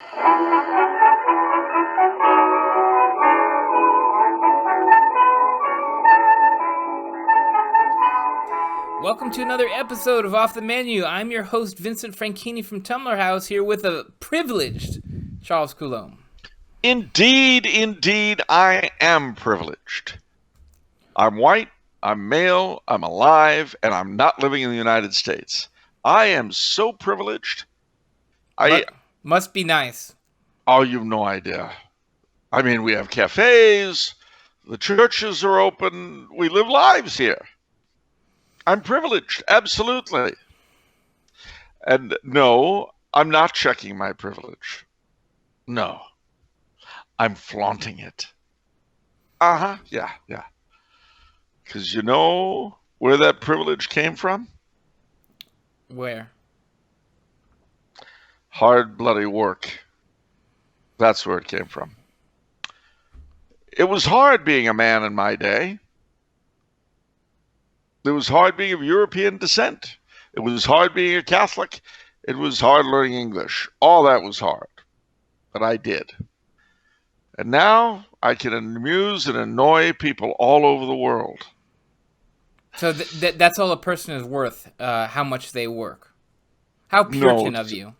Welcome to another episode of Off the Menu. I'm your host, Vincent Franchini from Tumblr House, here with a privileged Charles Coulombe. Indeed, I am privileged. I'm white, I'm male, I'm alive, and I'm not living in the United States. I am so privileged. Must be nice. Oh, you've no idea. I mean, we have cafes, the churches are open, we live lives here. I'm privileged, absolutely. And no, I'm not checking my privilege. No, I'm flaunting it. Yeah. Because you know where that privilege came from? Where? Hard, bloody work. That's where it came from. It was hard being a man in my day. It was hard being of European descent. It was hard being a Catholic. It was hard learning English. All that was hard. But I did. And now I can amuse and annoy people all over the world. So that's all a person is worth, how much they work. How Puritan of you.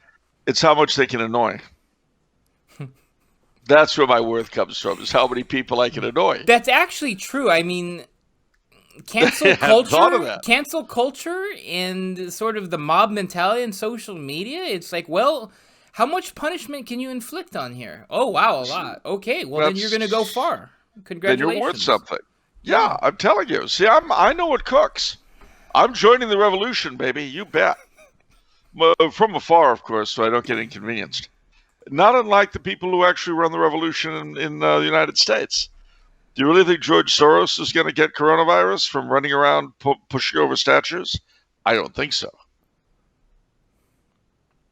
It's how much they can annoy. That's where my worth comes from, is how many people I can annoy. That's actually true. I mean, cancel culture and sort of the mob mentality and social media, it's like, well, how much punishment can you inflict on here? Oh, wow, a lot. Okay, well, then you're going to go far. Congratulations. Then you're worth something. Yeah, I'm telling you. See, I know what cooks. I'm joining the revolution, baby. You bet. From afar, of course, so I don't get inconvenienced. Not unlike the people who actually run the revolution in the United States. Do you really think George Soros is going to get coronavirus from running around pushing over statues? I don't think so.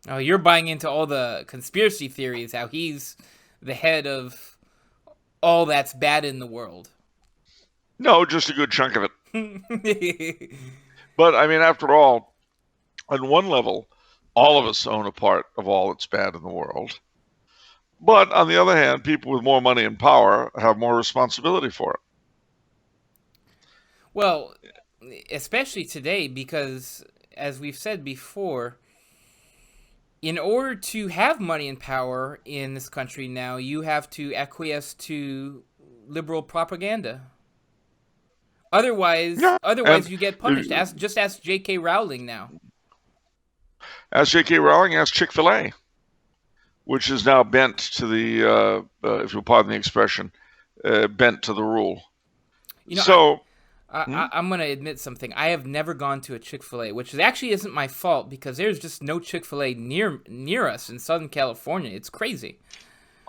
Oh, you're buying into all the conspiracy theories, how he's the head of all that's bad in the world. No, just a good chunk of it. But, I mean, after all, on one level, all of us own a part of all that's bad in the world. But, on the other hand, people with more money and power have more responsibility for it. Well, especially today, because, as we've said before, in order to have money and power in this country now, you have to acquiesce to liberal propaganda. Otherwise, you get punished. Just ask J.K. Rowling now. Ask J.K. Rowling, ask Chick-fil-A, which is now bent to the, if you'll pardon the expression, bent to the rule. You know, I'm going to admit something. I have never gone to a Chick-fil-A, which actually isn't my fault, because there's just no Chick-fil-A near us in Southern California. It's crazy.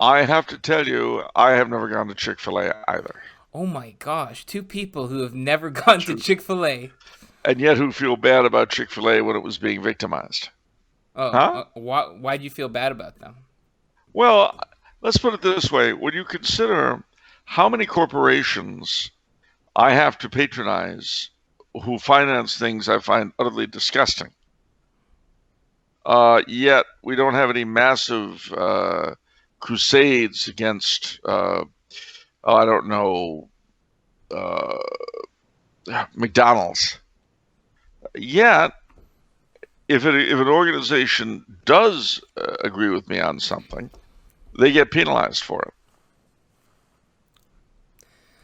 I have to tell you, I have never gone to Chick-fil-A either. Oh my gosh, two people who have never gone to Chick-fil-A. And yet who feel bad about Chick-fil-A when it was being victimized. Why do you feel bad about them? Well, let's put it this way. When you consider how many corporations I have to patronize who finance things I find utterly disgusting, yet we don't have any massive crusades against, McDonald's. Yet, if an organization does agree with me on something, they get penalized for it.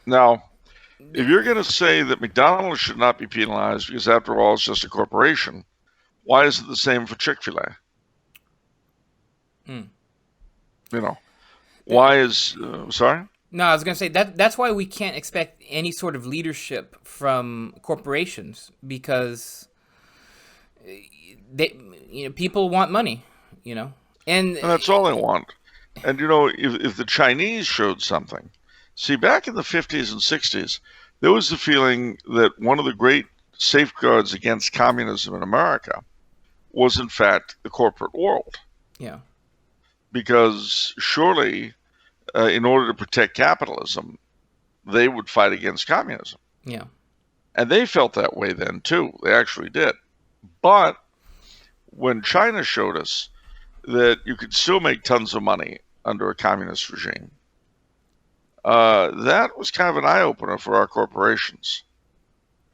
Now, if you're going to say that McDonald's should not be penalized because, after all, it's just a corporation, why is it the same for Chick-fil-A? You know, why is sorry? No, I was going to say that's why we can't expect any sort of leadership from corporations, because people want money, and that's all they want. And if the Chinese showed something, see, back in the 50s and 60s, there was the feeling that one of the great safeguards against communism in America was, in fact, the corporate world. Yeah. Because surely, in order to protect capitalism, they would fight against communism. Yeah. And they felt that way then, too. They actually did. But when China showed us that you could still make tons of money under a communist regime. That was kind of an eye-opener for our corporations.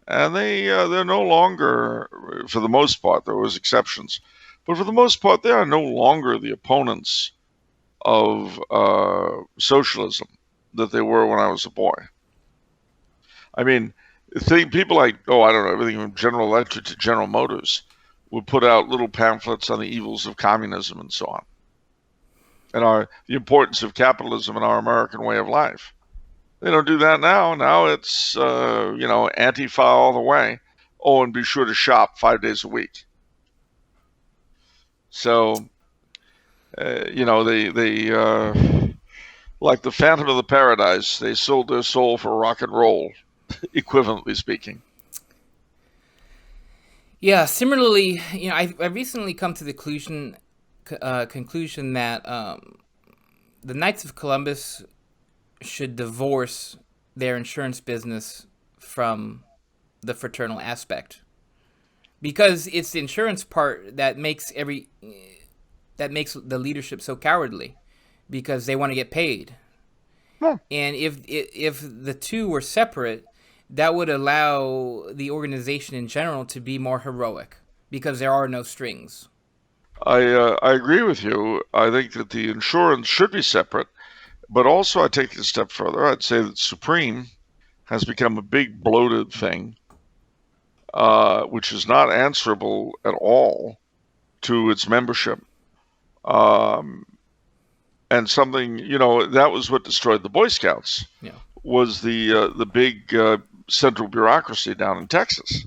And they're no longer, for the most part, there was exceptions, but for the most part, they are no longer the opponents of socialism that they were when I was a boy. I mean, people like, I don't know, everything from General Electric to General Motors would put out little pamphlets on the evils of communism and so on, and the importance of capitalism in our American way of life. They don't do that now. Now it's, Antifa all the way. Oh, and be sure to shop 5 days a week. So, they like the Phantom of the Paradise, they sold their soul for rock and roll, equivalently speaking. Yeah, similarly, I recently come to the conclusion that the Knights of Columbus should divorce their insurance business from the fraternal aspect, because it's the insurance part that makes the leadership so cowardly, because they want to get paid. Yeah. And if the two were separate, that would allow the organization in general to be more heroic, because there are no strings. I agree with you. I think that the insurance should be separate, but also I take it a step further. I'd say that Supreme has become a big bloated thing, which is not answerable at all to its membership. And something, that was what destroyed the Boy Scouts. Yeah. Was the big central bureaucracy down in Texas.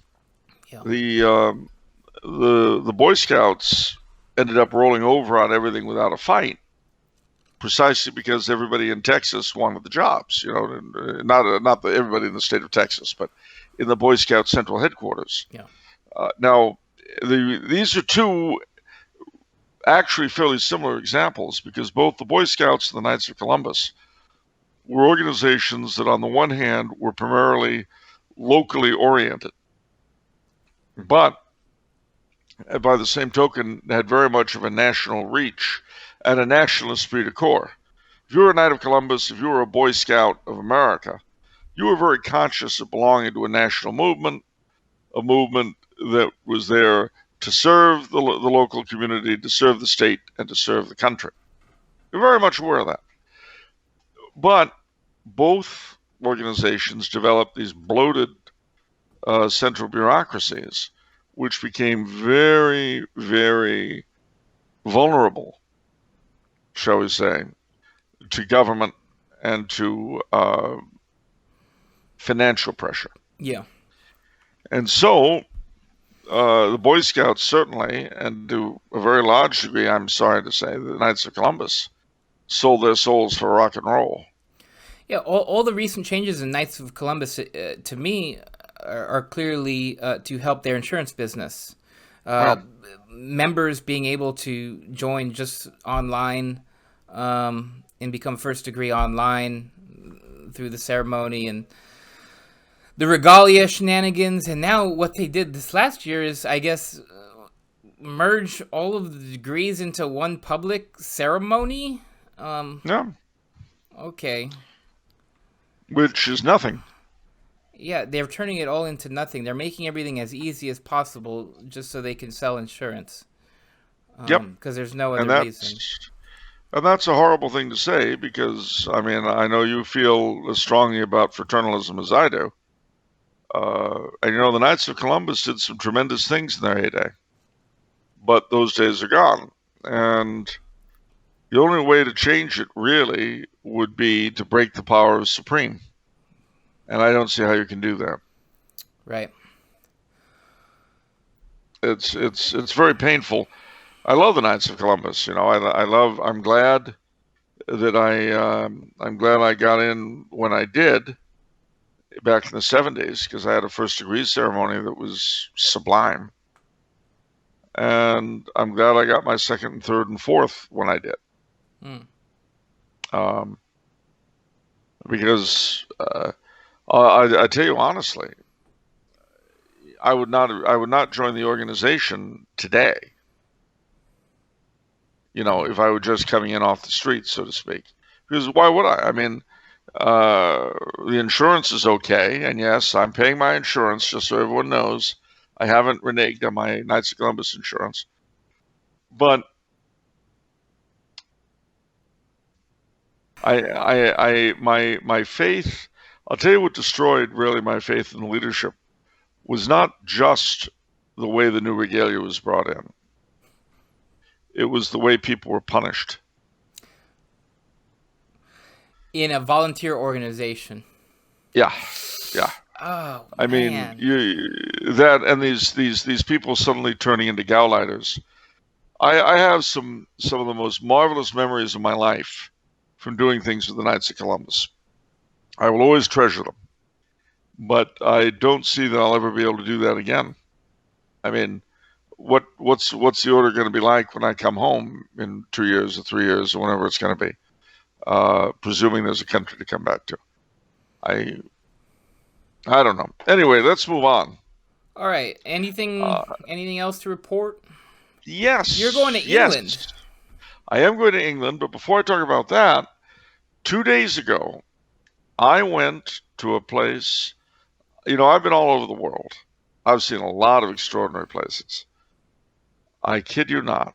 Yeah. The Boy Scouts ended up rolling over on everything without a fight, precisely because everybody in Texas wanted the jobs. Not everybody in the state of Texas, but in the Boy Scout central headquarters. Yeah. Now, these are two actually fairly similar examples, because both the Boy Scouts and the Knights of Columbus were organizations that on the one hand were primarily locally oriented, but by the same token had very much of a national reach and a national esprit de corps. If you were a Knight of Columbus, if you were a Boy Scout of America, you were very conscious of belonging to a national movement, a movement that was there to serve the local community, to serve the state, and to serve the country. You're very much aware of that. But both organizations developed these bloated central bureaucracies, which became very, very vulnerable, shall we say, to government and to financial pressure. Yeah. And so the Boy Scouts certainly, and to a very large degree, I'm sorry to say, the Knights of Columbus sold their souls for rock and roll. Yeah, all the recent changes in Knights of Columbus, to me, are clearly to help their insurance business. Members being able to join just online and become first degree online through the ceremony and the regalia shenanigans. And now what they did this last year is, I guess, merge all of the degrees into one public ceremony. Yeah. Okay. Which is nothing. Yeah, they're turning it all into nothing. They're making everything as easy as possible just so they can sell insurance. Yep. Because there's no other reason. And that's a horrible thing to say, because, I mean, I know you feel as strongly about fraternalism as I do. And, the Knights of Columbus did some tremendous things in their heyday. But those days are gone. And the only way to change it, really, would be to break the power of Supreme. And I don't see how you can do that. Right. It's very painful. I love the Knights of Columbus. I'm glad that I'm glad I got in when I did back in the 70s, because I had a first degree ceremony that was sublime. And I'm glad I got my second and third and fourth when I did. Because I tell you honestly, I would not join the organization today if I were just coming in off the street, so to speak. Because why would I? I mean, the insurance is okay, and yes, I'm paying my insurance, just so everyone knows. I haven't reneged on my Knights of Columbus insurance. But my faith, I'll tell you what destroyed really my faith in the leadership was not just the way the new regalia was brought in. It was the way people were punished. In a volunteer organization. Yeah. Oh, I mean, these people suddenly turning into Gauleiters. I have some of the most marvelous memories of my life from doing things with the Knights of Columbus. I will always treasure them, but I don't see that I'll ever be able to do that again. I mean, what's the order going to be like when I come home in 2 years or 3 years or whenever it's going to be? Presuming there's a country to come back to. I don't know. Anyway, let's move on. All right. Anything else to report? Yes. You're going to England. Yes. I am going to England, but before I talk about that, 2 days ago, I went to a place. I've been all over the world. I've seen a lot of extraordinary places. I kid you not.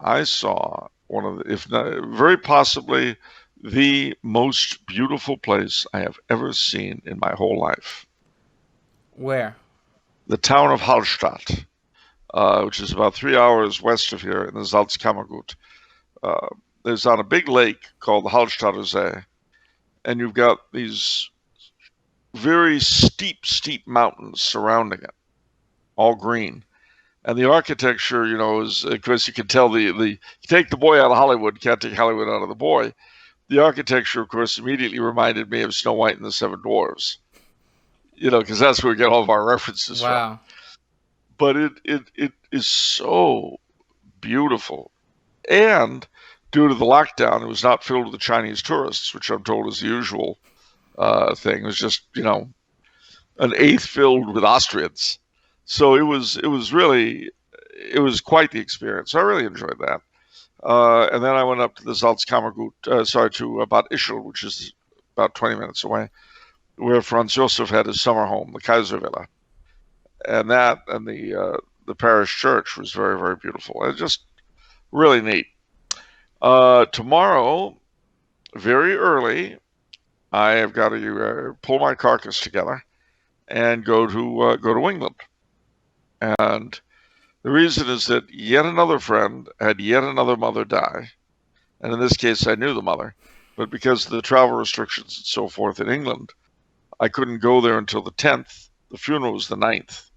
I saw one of the, if not, very possibly the most beautiful place I have ever seen in my whole life. Where? The town of Hallstatt, which is about 3 hours west of here in the Salzkammergut. There's on a big lake called the Hallstatter See, and you've got these very steep mountains surrounding it, all green. And the architecture, is, of course, you can tell you take the boy out of Hollywood, can't take Hollywood out of the boy. The architecture, of course, immediately reminded me of Snow White and the Seven Dwarfs, because that's where we get all of our references from. But it is so beautiful. And due to the lockdown, it was not filled with the Chinese tourists, which I'm told is the usual thing. It was just, an eighth filled with Austrians. So it was quite the experience. I really enjoyed that. And then I went up to the Salzkammergut, to Bad Ischl, which is about 20 minutes away, where Franz Josef had his summer home, the Kaiservilla. And the parish church was very, very beautiful. It was just really neat. Tomorrow, very early, I have got to pull my carcass together and go to England. And the reason is that yet another friend had yet another mother die. And in this case, I knew the mother. But because of the travel restrictions and so forth in England, I couldn't go there until the 10th. The funeral was the 9th.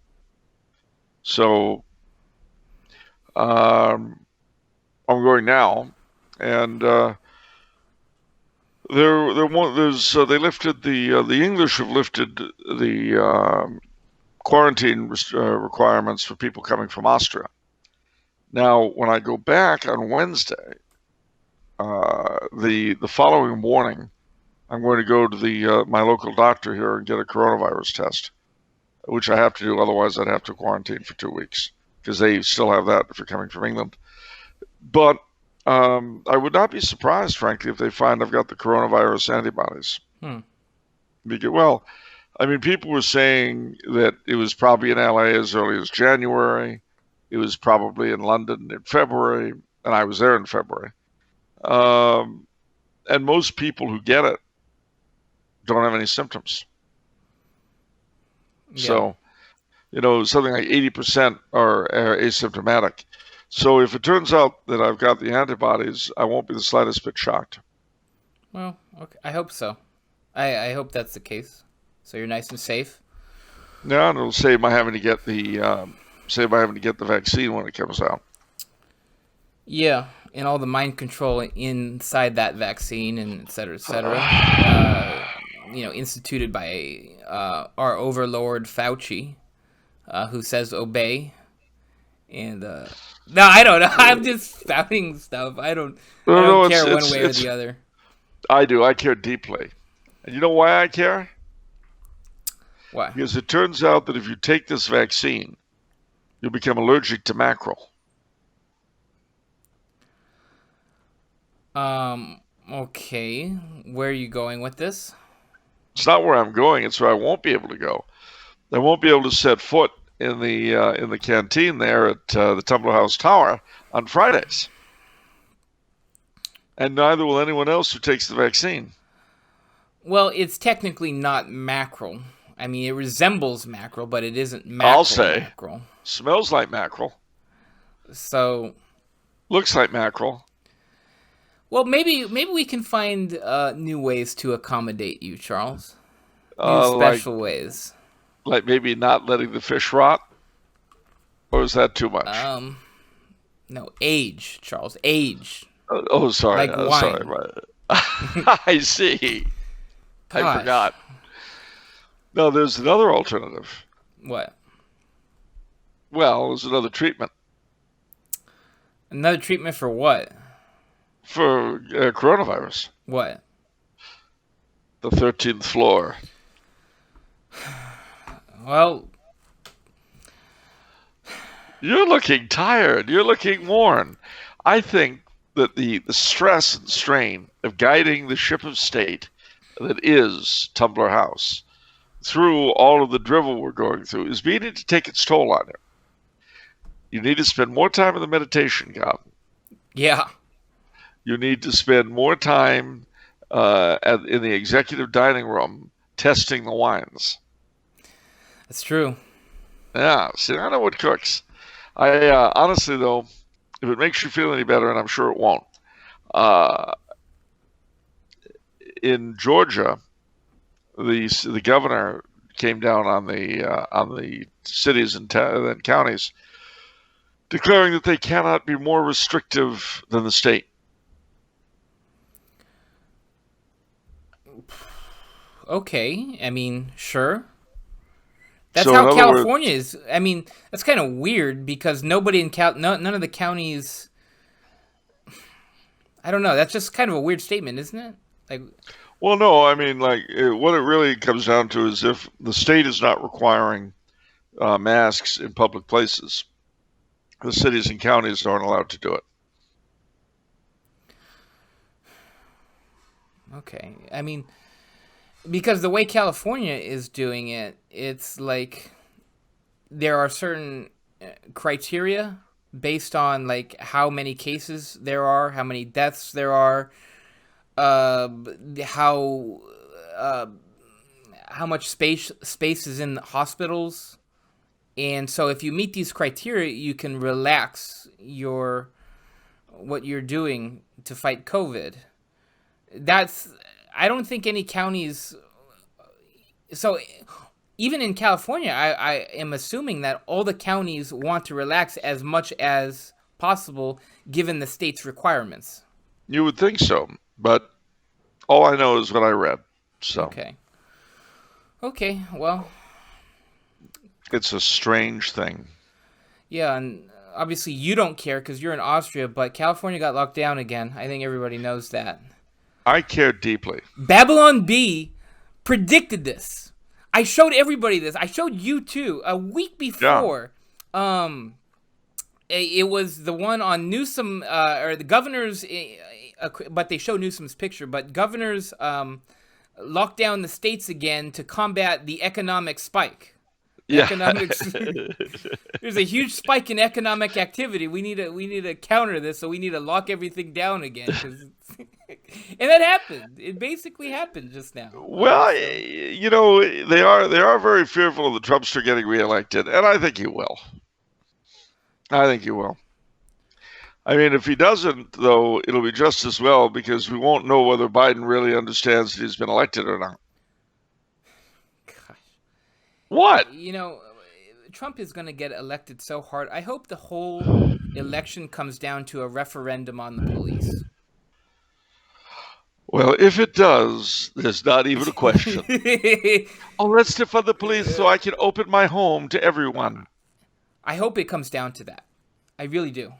So I'm going now. And they lifted the English have lifted the quarantine requirements for people coming from Austria. Now, when I go back on Wednesday, the following morning, I'm going to go to my local doctor here and get a coronavirus test, which I have to do. Otherwise, I'd have to quarantine for 2 weeks because they still have that if you're coming from England. But I would not be surprised, frankly, if they find I've got the coronavirus antibodies. Because, people were saying that it was probably in LA as early as January. It was probably in London in February, and I was there in February. And most people who get it don't have any symptoms. Yeah. So, something like 80% are asymptomatic. So if it turns out that I've got the antibodies, I won't be the slightest bit shocked. Well, okay. I hope so. I hope that's the case. So you're nice and safe. Yeah, and it'll save my having to get the vaccine when it comes out. Yeah, and all the mind control inside that vaccine, and et cetera, instituted by our overlord Fauci, who says obey. And no, I don't know. I'm just spouting stuff. I don't care one way or the other. I do. I care deeply. And you know why I care? Why? Because it turns out that if you take this vaccine, you'll become allergic to mackerel. Okay. Where are you going with this? It's not where I'm going. It's where I won't be able to go. I won't be able to set foot in the canteen there at the Tumbler House Tower on Fridays, and neither will anyone else who takes the vaccine. Well, it's technically not mackerel. I mean, it resembles mackerel, but it isn't mackerel. I'll say, mackerel. Smells like mackerel. So, looks like mackerel. Well, maybe we can find new ways to accommodate you, Charles. New special ways. Like maybe not letting the fish rot? Or is that too much? No, age, Charles. Age. Oh, sorry. Like wine. Sorry. I see. Gosh. I forgot. No, there's another alternative. What? Well, there's another treatment. Another treatment for what? For coronavirus. What? The 13th floor. Well, you're looking tired. You're looking worn. I think that the stress and strain of guiding the ship of state that is Tumbler House through all of the drivel we're going through is beginning to take its toll on you. You need to spend more time in the meditation garden. Yeah. You need to spend more time in the executive dining room testing the wines. That's true. Yeah, see, I know what cooks. I honestly, though, if it makes you feel any better, and I'm sure it won't, in Georgia, the governor came down on the cities and counties, declaring that they cannot be more restrictive than the state. Okay, I mean, sure. That's how California is. I mean, that's kind of weird because nobody in none of the counties. I don't know. That's just kind of a weird statement, isn't it? Like, well, no. I mean, like, what it really comes down to is if the state is not requiring masks in public places, the cities and counties aren't allowed to do it. Okay, I mean, because the way California is doing it, it's like there are certain criteria based on like how many cases there are, how many deaths there are, how much space is in the hospitals, and so if you meet these criteria, you can relax what you're doing to fight COVID. I don't think any counties. So even in California, I am assuming that all the counties want to relax as much as possible given the state's requirements. You would think so, but all I know is what I read. So Okay, well, it's a strange thing. Yeah, and obviously you don't care because you're in Austria, but California got locked down again. I think everybody knows that. I care deeply. Babylon Bee predicted this. I showed everybody this. I showed you too. A week before, it was the one on Newsom or the governors, but they show Newsom's picture. But governors locked down the states again to combat the economic spike. Yeah. There's a huge spike in economic activity. We need to counter this, so we need to lock everything down again. And that happened. It basically happened just now. Well, you know, they are very fearful of the Trumpster getting reelected, and I think he will. I mean, if he doesn't, though, it'll be just as well because we won't know whether Biden really understands that he's been elected or not. Gosh. What? You know, Trump is going to get elected so hard. I hope the whole election comes down to a referendum on the police. Well, if it does, there's not even a question. Let's defund the police so I can open my home to everyone. I hope it comes down to that. I really do.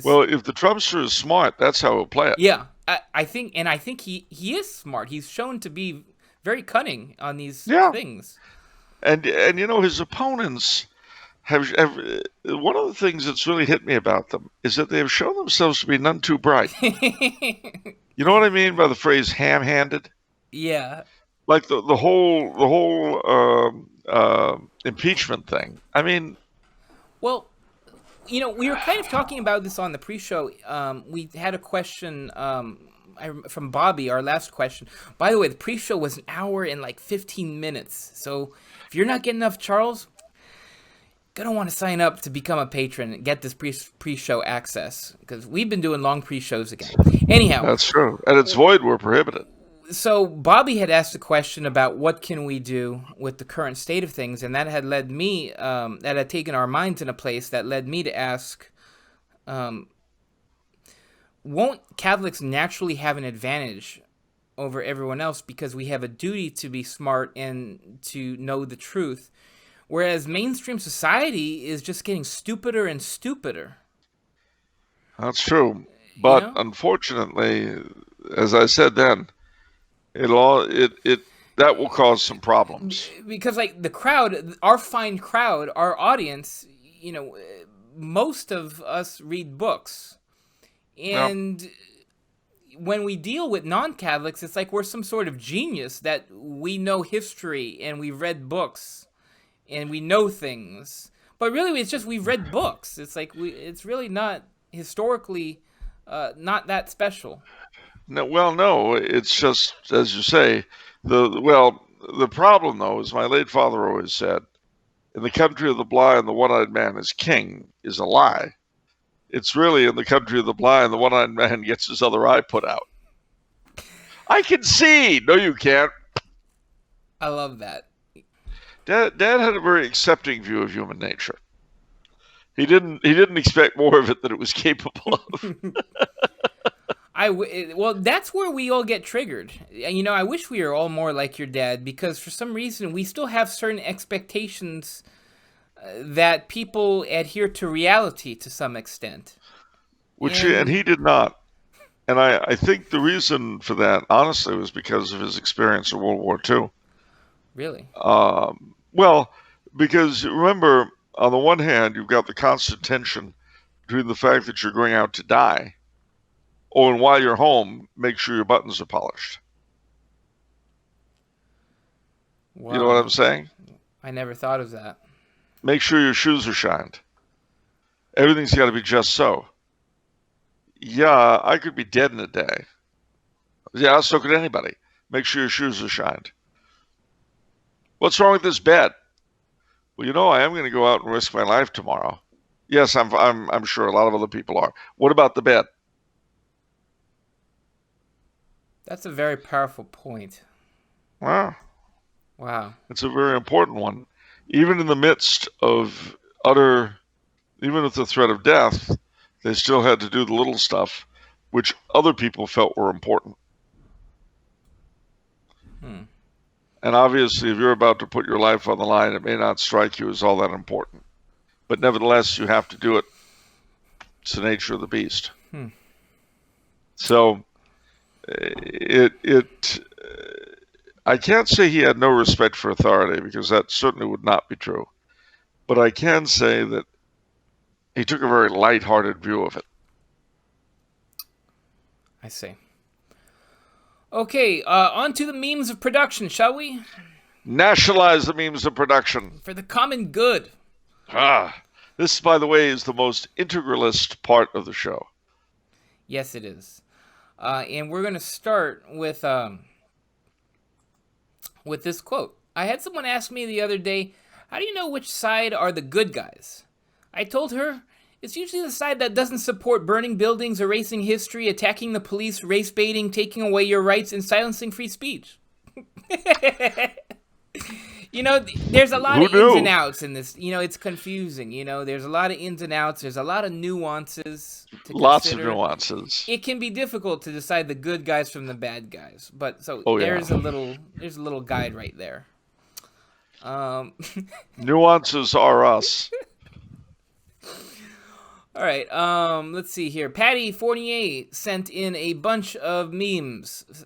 Well, if the Trumpster is smart, that's how he'll play it. Yeah, I think he is smart. He's shown to be very cunning on these things. And you know, his opponents one of the things that's really hit me about them is that they have shown themselves to be none too bright. You know what I mean by the phrase ham-handed? Yeah. Like the whole impeachment thing. I mean, well, we were kind of talking about this on the pre-show. We had a question from Bobby, our last question. By the way, the pre-show was an hour and like 15 minutes. So if you're not getting enough Charles, gonna want to sign up to become a patron and get this pre-show access, because we've been doing long pre-shows again. Anyhow, that's true, and it's void were prohibited. So Bobby had asked a question about what can we do with the current state of things, and that had led me, that had taken our minds in a place that led me to ask, won't Catholics naturally have an advantage over everyone else because we have a duty to be smart and to know the truth, whereas mainstream society is just getting stupider and stupider? That's true, but unfortunately, as I said then, that will cause some problems. Because like the crowd, our fine crowd, our audience, most of us read books, and when we deal with non-Catholics, it's like we're some sort of genius that we know history and we've read books and we know things, but really it's just we've read books. It's like it's really not historically not that special. No, it's just, as you say, the problem, though, as my late father always said, in the country of the blind, the one-eyed man is king, is a lie. It's really in the country of the blind, the one-eyed man gets his other eye put out. I can see! No, you can't. I love that. Dad had a very accepting view of human nature. He didn't expect more of it than it was capable of. Well, that's where we all get triggered. I wish we were all more like your dad, because for some reason we still have certain expectations that people adhere to reality to some extent. And he did not. And I think the reason for that, honestly, was because of his experience in World War II. Really? Well, because remember, on the one hand, you've got the constant tension between the fact that you're going out to die, and while you're home, make sure your buttons are polished. Wow. You know what I'm saying? I never thought of that. Make sure your shoes are shined. Everything's got to be just so. Yeah, I could be dead in a day. Yeah, so could anybody. Make sure your shoes are shined. What's wrong with this bed? Well, I am going to go out and risk my life tomorrow. Yes, I'm sure a lot of other people are. What about the bed? That's a very powerful point. Wow. It's a very important one. Even in the midst of even with the threat of death, they still had to do the little stuff, which other people felt were important. And obviously, if you're about to put your life on the line, it may not strike you as all that important. But nevertheless, you have to do it. It's the nature of the beast. So, I can't say he had no respect for authority, because that certainly would not be true. But I can say that he took a very light-hearted view of it. I see. Okay, on to the means of production, shall we? Nationalize the means of production. For the common good. This, by the way, is the most integralist part of the show. Yes, it is. And we're going to start with this quote. I had someone ask me the other day, how do you know which side are the good guys? I told her, it's usually the side that doesn't support burning buildings, erasing history, attacking the police, race baiting, taking away your rights, and silencing free speech. There's a lot of ins and outs in this. It's confusing. There's a lot of ins and outs. There's a lot of nuances to consider. Lots of nuances. It can be difficult to decide the good guys from the bad guys. But there's a little guide right there. Nuances are us. All right, let's see here. Patty48 sent in a bunch of memes.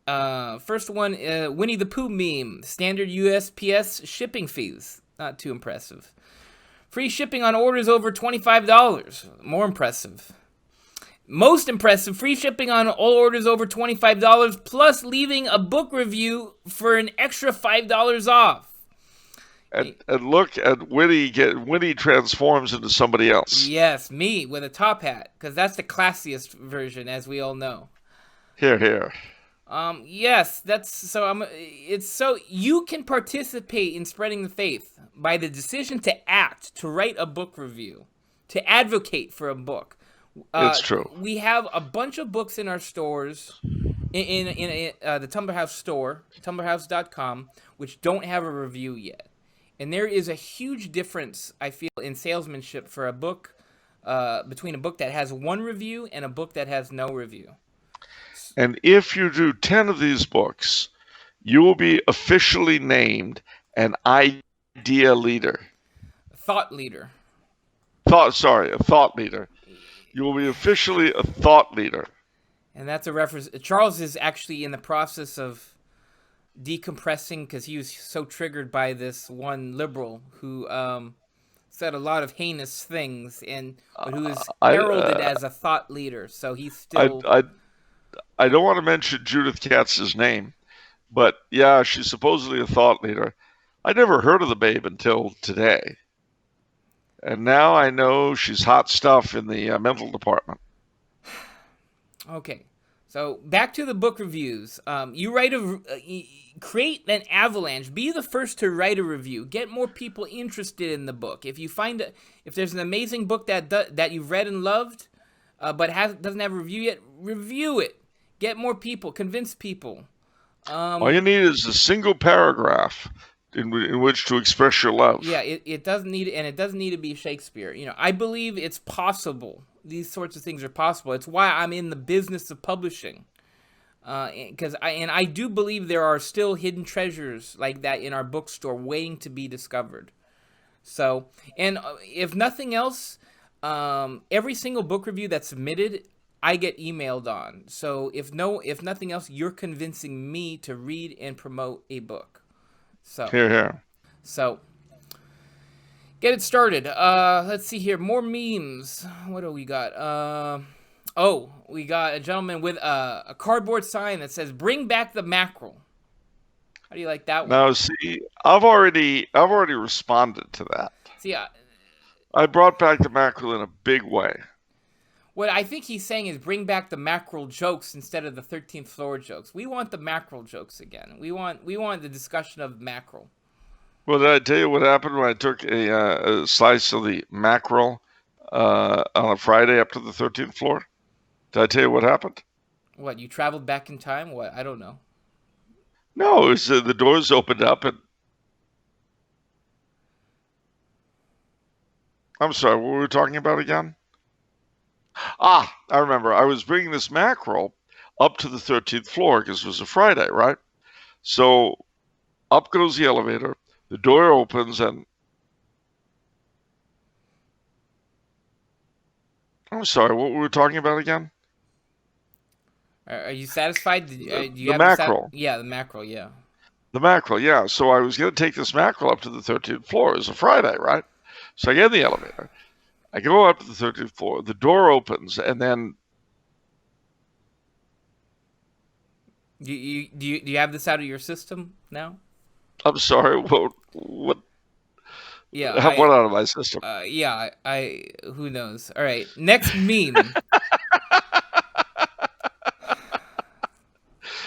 First one, Winnie the Pooh meme. Standard USPS shipping fees. Not too impressive. Free shipping on orders over $25. More impressive. Most impressive, free shipping on all orders over $25, plus leaving a book review for an extra $5 off. And look at Winnie transforms into somebody else. Yes, me with a top hat, because that's the classiest version, as we all know. Here. Yes, that's so. It's so you can participate in spreading the faith by the decision to act, to write a book review, to advocate for a book. It's true. We have a bunch of books in our stores, in the Tumblr House store, tumblrhouse.com, which don't have a review yet. And there is a huge difference, I feel, in salesmanship for a book, between a book that has one review and a book that has no review. And if you do 10 of these books, you will be officially named an idea leader. Thought leader. A thought leader. You will be officially a thought leader. And that's a reference. Charles is actually in the process of decompressing because he was so triggered by this one liberal who said a lot of heinous things, but who is heralded as a thought leader. So he's still... I don't want to mention Judith Katz's name, but yeah, she's supposedly a thought leader. I never heard of the babe until today. And now I know she's hot stuff in the mental department. Okay, so back to the book reviews. You write create an avalanche. Be the first to write a review. Get more people interested in the book. If you find if there's an amazing book that you've read and loved, but doesn't have a review yet, review it. Get more people. Convince people. All you need is a single paragraph in which to express your love. Yeah, it doesn't need, and it doesn't need to be Shakespeare. I believe it's possible. These sorts of things are possible. It's why I'm in the business of publishing, because I do believe there are still hidden treasures like that in our bookstore waiting to be discovered. So, and if nothing else, every single book review that's submitted, I get emailed on. So if nothing else, you're convincing me to read and promote a book. So here. So get it started. Let's see here. More memes. What do we got? We got a gentleman with a cardboard sign that says "Bring back the mackerel." How do you like that one? Now, see, I've already responded to that. See, I brought back the mackerel in a big way. What I think he's saying is bring back the mackerel jokes instead of the 13th floor jokes. We want the mackerel jokes again. We want the discussion of mackerel. Well, did I tell you what happened when I took a slice of the mackerel on a Friday up to the 13th floor? Did I tell you what happened? What, you traveled back in time? What? I don't know. No, it was the doors opened up and... I'm sorry, what were we talking about again? I remember. I was bringing this mackerel up to the 13th floor because it was a Friday, right? So up goes the elevator, the door opens, and... I'm sorry, what were we talking about again? Are you satisfied? Do you the mackerel. The mackerel, yeah. The mackerel, yeah. So I was going to take this mackerel up to the 13th floor. It was a Friday, right? So I get in the elevator. I go up to the 13th floor. The door opens, and then... Do you have this out of your system now? I'm sorry, what? Yeah. What out of my system? Yeah, who knows? All right, next meme.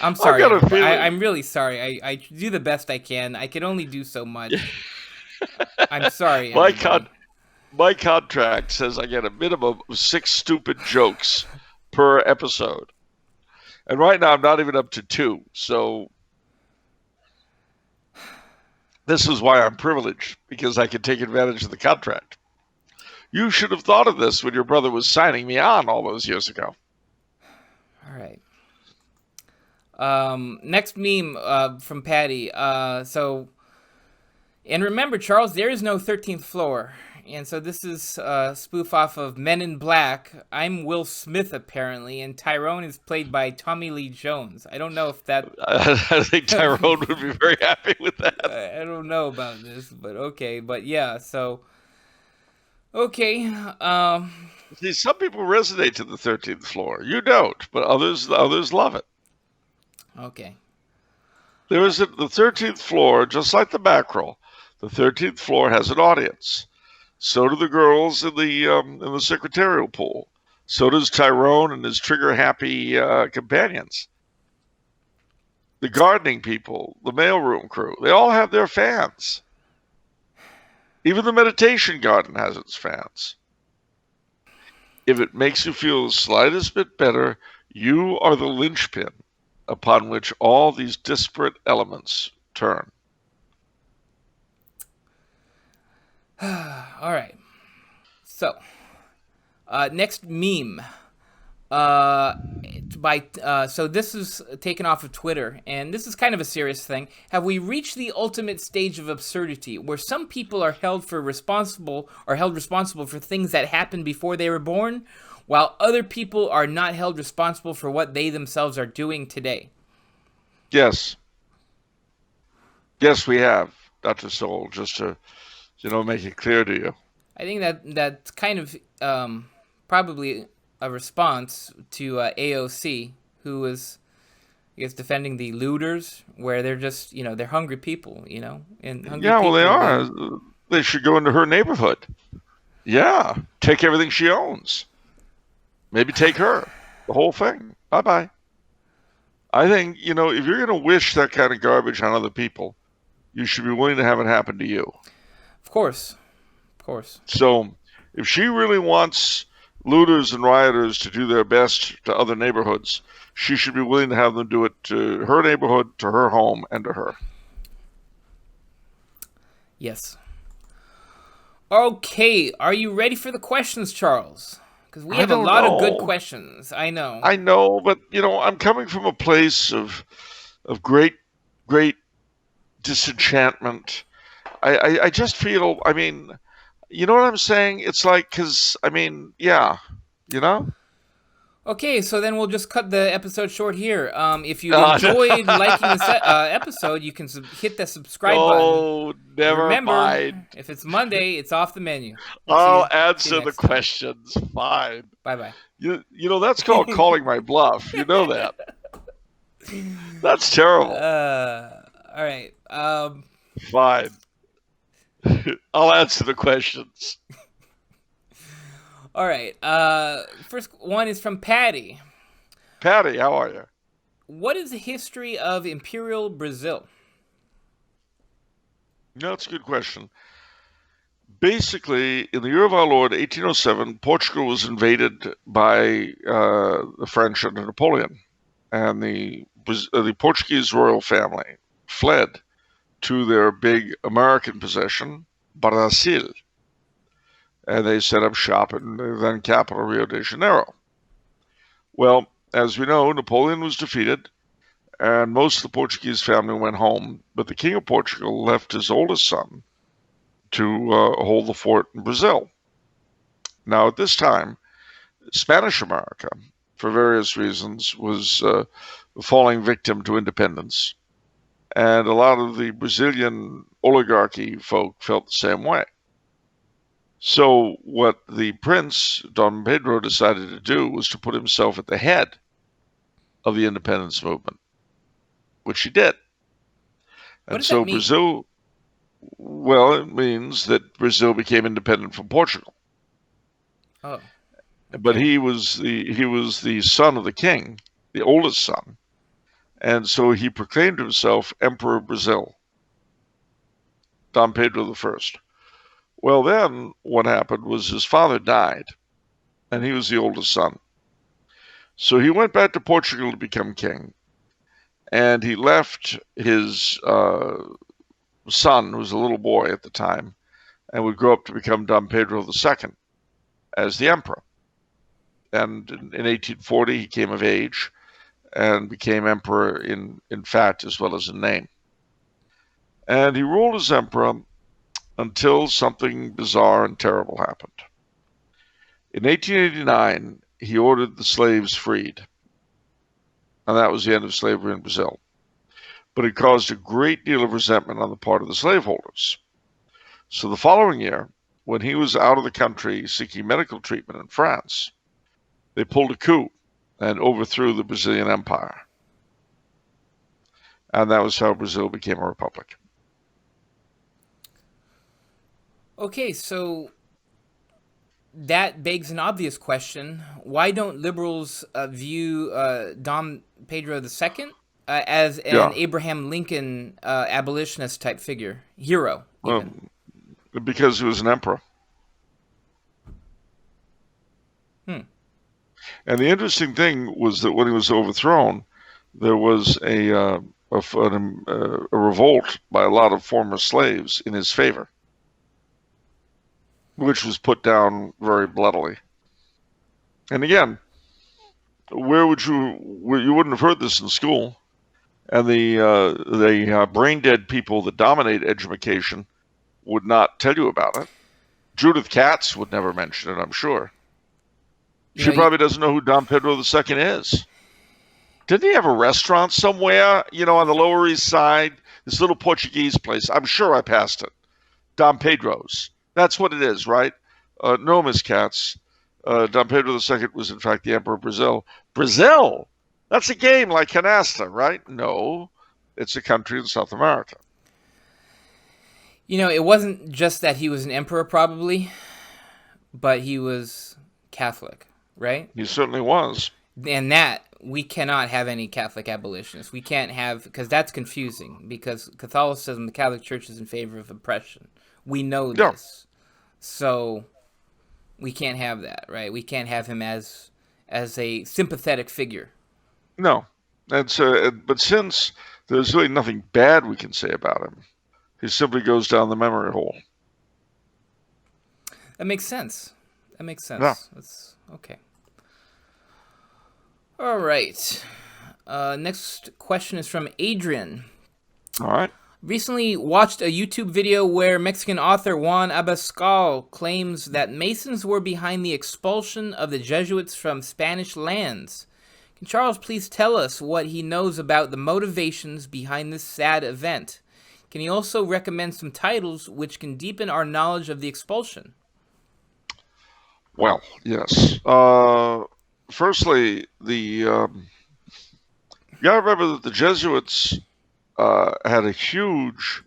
I'm sorry. I'm really sorry. I do the best I can. I can only do so much. I'm sorry. My contract says I get a minimum of 6 stupid jokes per episode. And right now I'm not even up to 2. So this is why I'm privileged, because I can take advantage of the contract. You should have thought of this when your brother was signing me on all those years ago. All right. Next meme from Patty. And remember, Charles, there is no 13th floor. And so this is a spoof off of Men in Black. I'm Will Smith, apparently, and Tyrone is played by Tommy Lee Jones. I don't know if that... I think Tyrone would be very happy with that. I don't know about this, but okay. But yeah, so Okay. See, some people resonate to the 13th floor. You don't, but others love it. Okay. There is the 13th floor, just like the mackerel. The 13th floor has an audience. So do the girls in the secretarial pool. So does Tyrone and his trigger-happy companions. The gardening people, the mailroom crew, they all have their fans. Even the meditation garden has its fans. If it makes you feel the slightest bit better, you are the linchpin upon which all these disparate elements turn. All right. So, next meme. So this is taken off of Twitter, and this is kind of a serious thing. Have we reached the ultimate stage of absurdity, where some people are held responsible for things that happened before they were born, while other people are not held responsible for what they themselves are doing today? Yes. Yes, we have, Dr. Soul, just to, make it clear to you. I think that's kind of probably a response to AOC, who was, I guess, defending the looters, where they're just, they're hungry people, and hungry Yeah, well, people. they are. They should go into her neighborhood. Yeah, take everything she owns. Maybe take her, the whole thing. Bye-bye. I think, if you're going to wish that kind of garbage on other people, you should be willing to have it happen to you. Of course. Of course. So if she really wants looters and rioters to do their best to other neighborhoods, she should be willing to have them do it to her neighborhood, to her home, and to her. Yes. Okay, are you ready for the questions, Charles? Because we have a lot of good questions. I know. I know, but I'm coming from a place of great disenchantment. I just feel, you know what I'm saying? It's like, because, yeah, Okay, so then we'll just cut the episode short here. If you enjoyed liking this episode, you can hit the subscribe button. Oh, never mind. If it's Monday, it's off the menu. I'll answer the questions. Fine. Bye-bye. That's called calling my bluff. You know that. That's terrible. All right. Fine. I'll answer the questions. All right. First one is from Patty. Patty, how are you? What is the history of Imperial Brazil? That's a good question. Basically, in the year of our Lord, 1807, Portugal was invaded by the French under Napoleon, and the Portuguese royal family fled to their big American possession, Brazil. And they set up shop in the then capital, Rio de Janeiro. Well, as we know, Napoleon was defeated, and most of the Portuguese family went home, but the King of Portugal left his oldest son to hold the fort in Brazil. Now, at this time, Spanish America, for various reasons, was falling victim to independence, and a lot of the Brazilian oligarchy folk felt the same way. So what the prince, Dom Pedro, decided to do was to put himself at the head of the independence movement, which he did. And so Brazil, well, it means that Brazil became independent from Portugal. Oh. Okay. But he was the son of the king, the oldest son, and so he proclaimed himself Emperor of Brazil, Dom Pedro I. Well, then what happened was his father died, and he was the oldest son. So he went back to Portugal to become king, and he left his son, who was a little boy at the time, and would grow up to become Dom Pedro II as the emperor. And in 1840, he came of age and became emperor in fact as well as in name. And he ruled as emperor until something bizarre and terrible happened. In 1889, he ordered the slaves freed, and that was the end of slavery in Brazil. But it caused a great deal of resentment on the part of the slaveholders. So the following year, when he was out of the country seeking medical treatment in France, they pulled a coup and overthrew the Brazilian Empire. And that was how Brazil became a republic. Okay, so that begs an obvious question. Why don't liberals view Dom Pedro II as an Abraham Lincoln abolitionist type figure? Hero, even. Because he was an emperor. And the interesting thing was that when he was overthrown, there was a revolt by a lot of former slaves in his favor, which was put down very bloodily. And again, you wouldn't have heard this in school, and the brain dead people that dominate education would not tell you about it. Judith Katz would never mention it, I'm sure. She probably doesn't know who Dom Pedro II is. Didn't he have a restaurant somewhere, on the Lower East Side? This little Portuguese place. I'm sure I passed it. Dom Pedro's. That's what it is, right? No, Miss Katz. Dom Pedro II was, in fact, the Emperor of Brazil. Brazil? That's a game like canasta, right? No, it's a country in South America. It wasn't just that he was an emperor, probably, but he was Catholic, right? He certainly was. And that, we cannot have any Catholic abolitionists. We can't have, because that's confusing, because Catholicism, the Catholic Church, is in favor of oppression. We know this. So we can't have that, right? We can't have him as a sympathetic figure. No. But since there's really nothing bad we can say about him, he simply goes down the memory hole. That makes sense. Yeah. That's okay. All right. Next question is from Adrian. All right. Recently watched a YouTube video where Mexican author Juan Abascal claims that Masons were behind the expulsion of the Jesuits from Spanish lands. Can Charles please tell us what he knows about the motivations behind this sad event? Can he also recommend some titles which can deepen our knowledge of the expulsion? Well, yes. Firstly, you got to remember that the Jesuits had a huge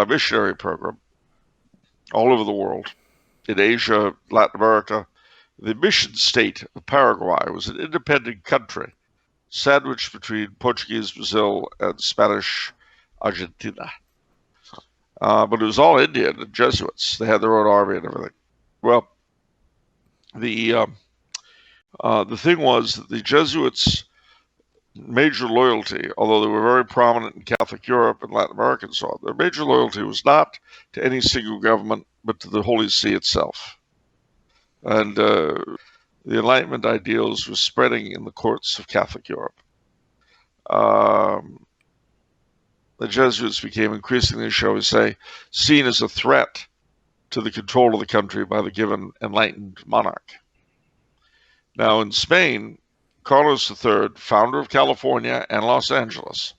missionary program all over the world, in Asia, Latin America. The mission state of Paraguay was an independent country, sandwiched between Portuguese Brazil and Spanish Argentina. But it was all Indian and Jesuits. They had their own army and everything. Well, the thing was that the Jesuits' major loyalty, although they were very prominent in Catholic Europe and Latin America and so on, their major loyalty was not to any single government, but to the Holy See itself. And the Enlightenment ideals were spreading in the courts of Catholic Europe. The Jesuits became increasingly, shall we say, seen as a threat to the control of the country by the given enlightened monarch. Now, in Spain, Carlos III, founder of California and Los Angeles,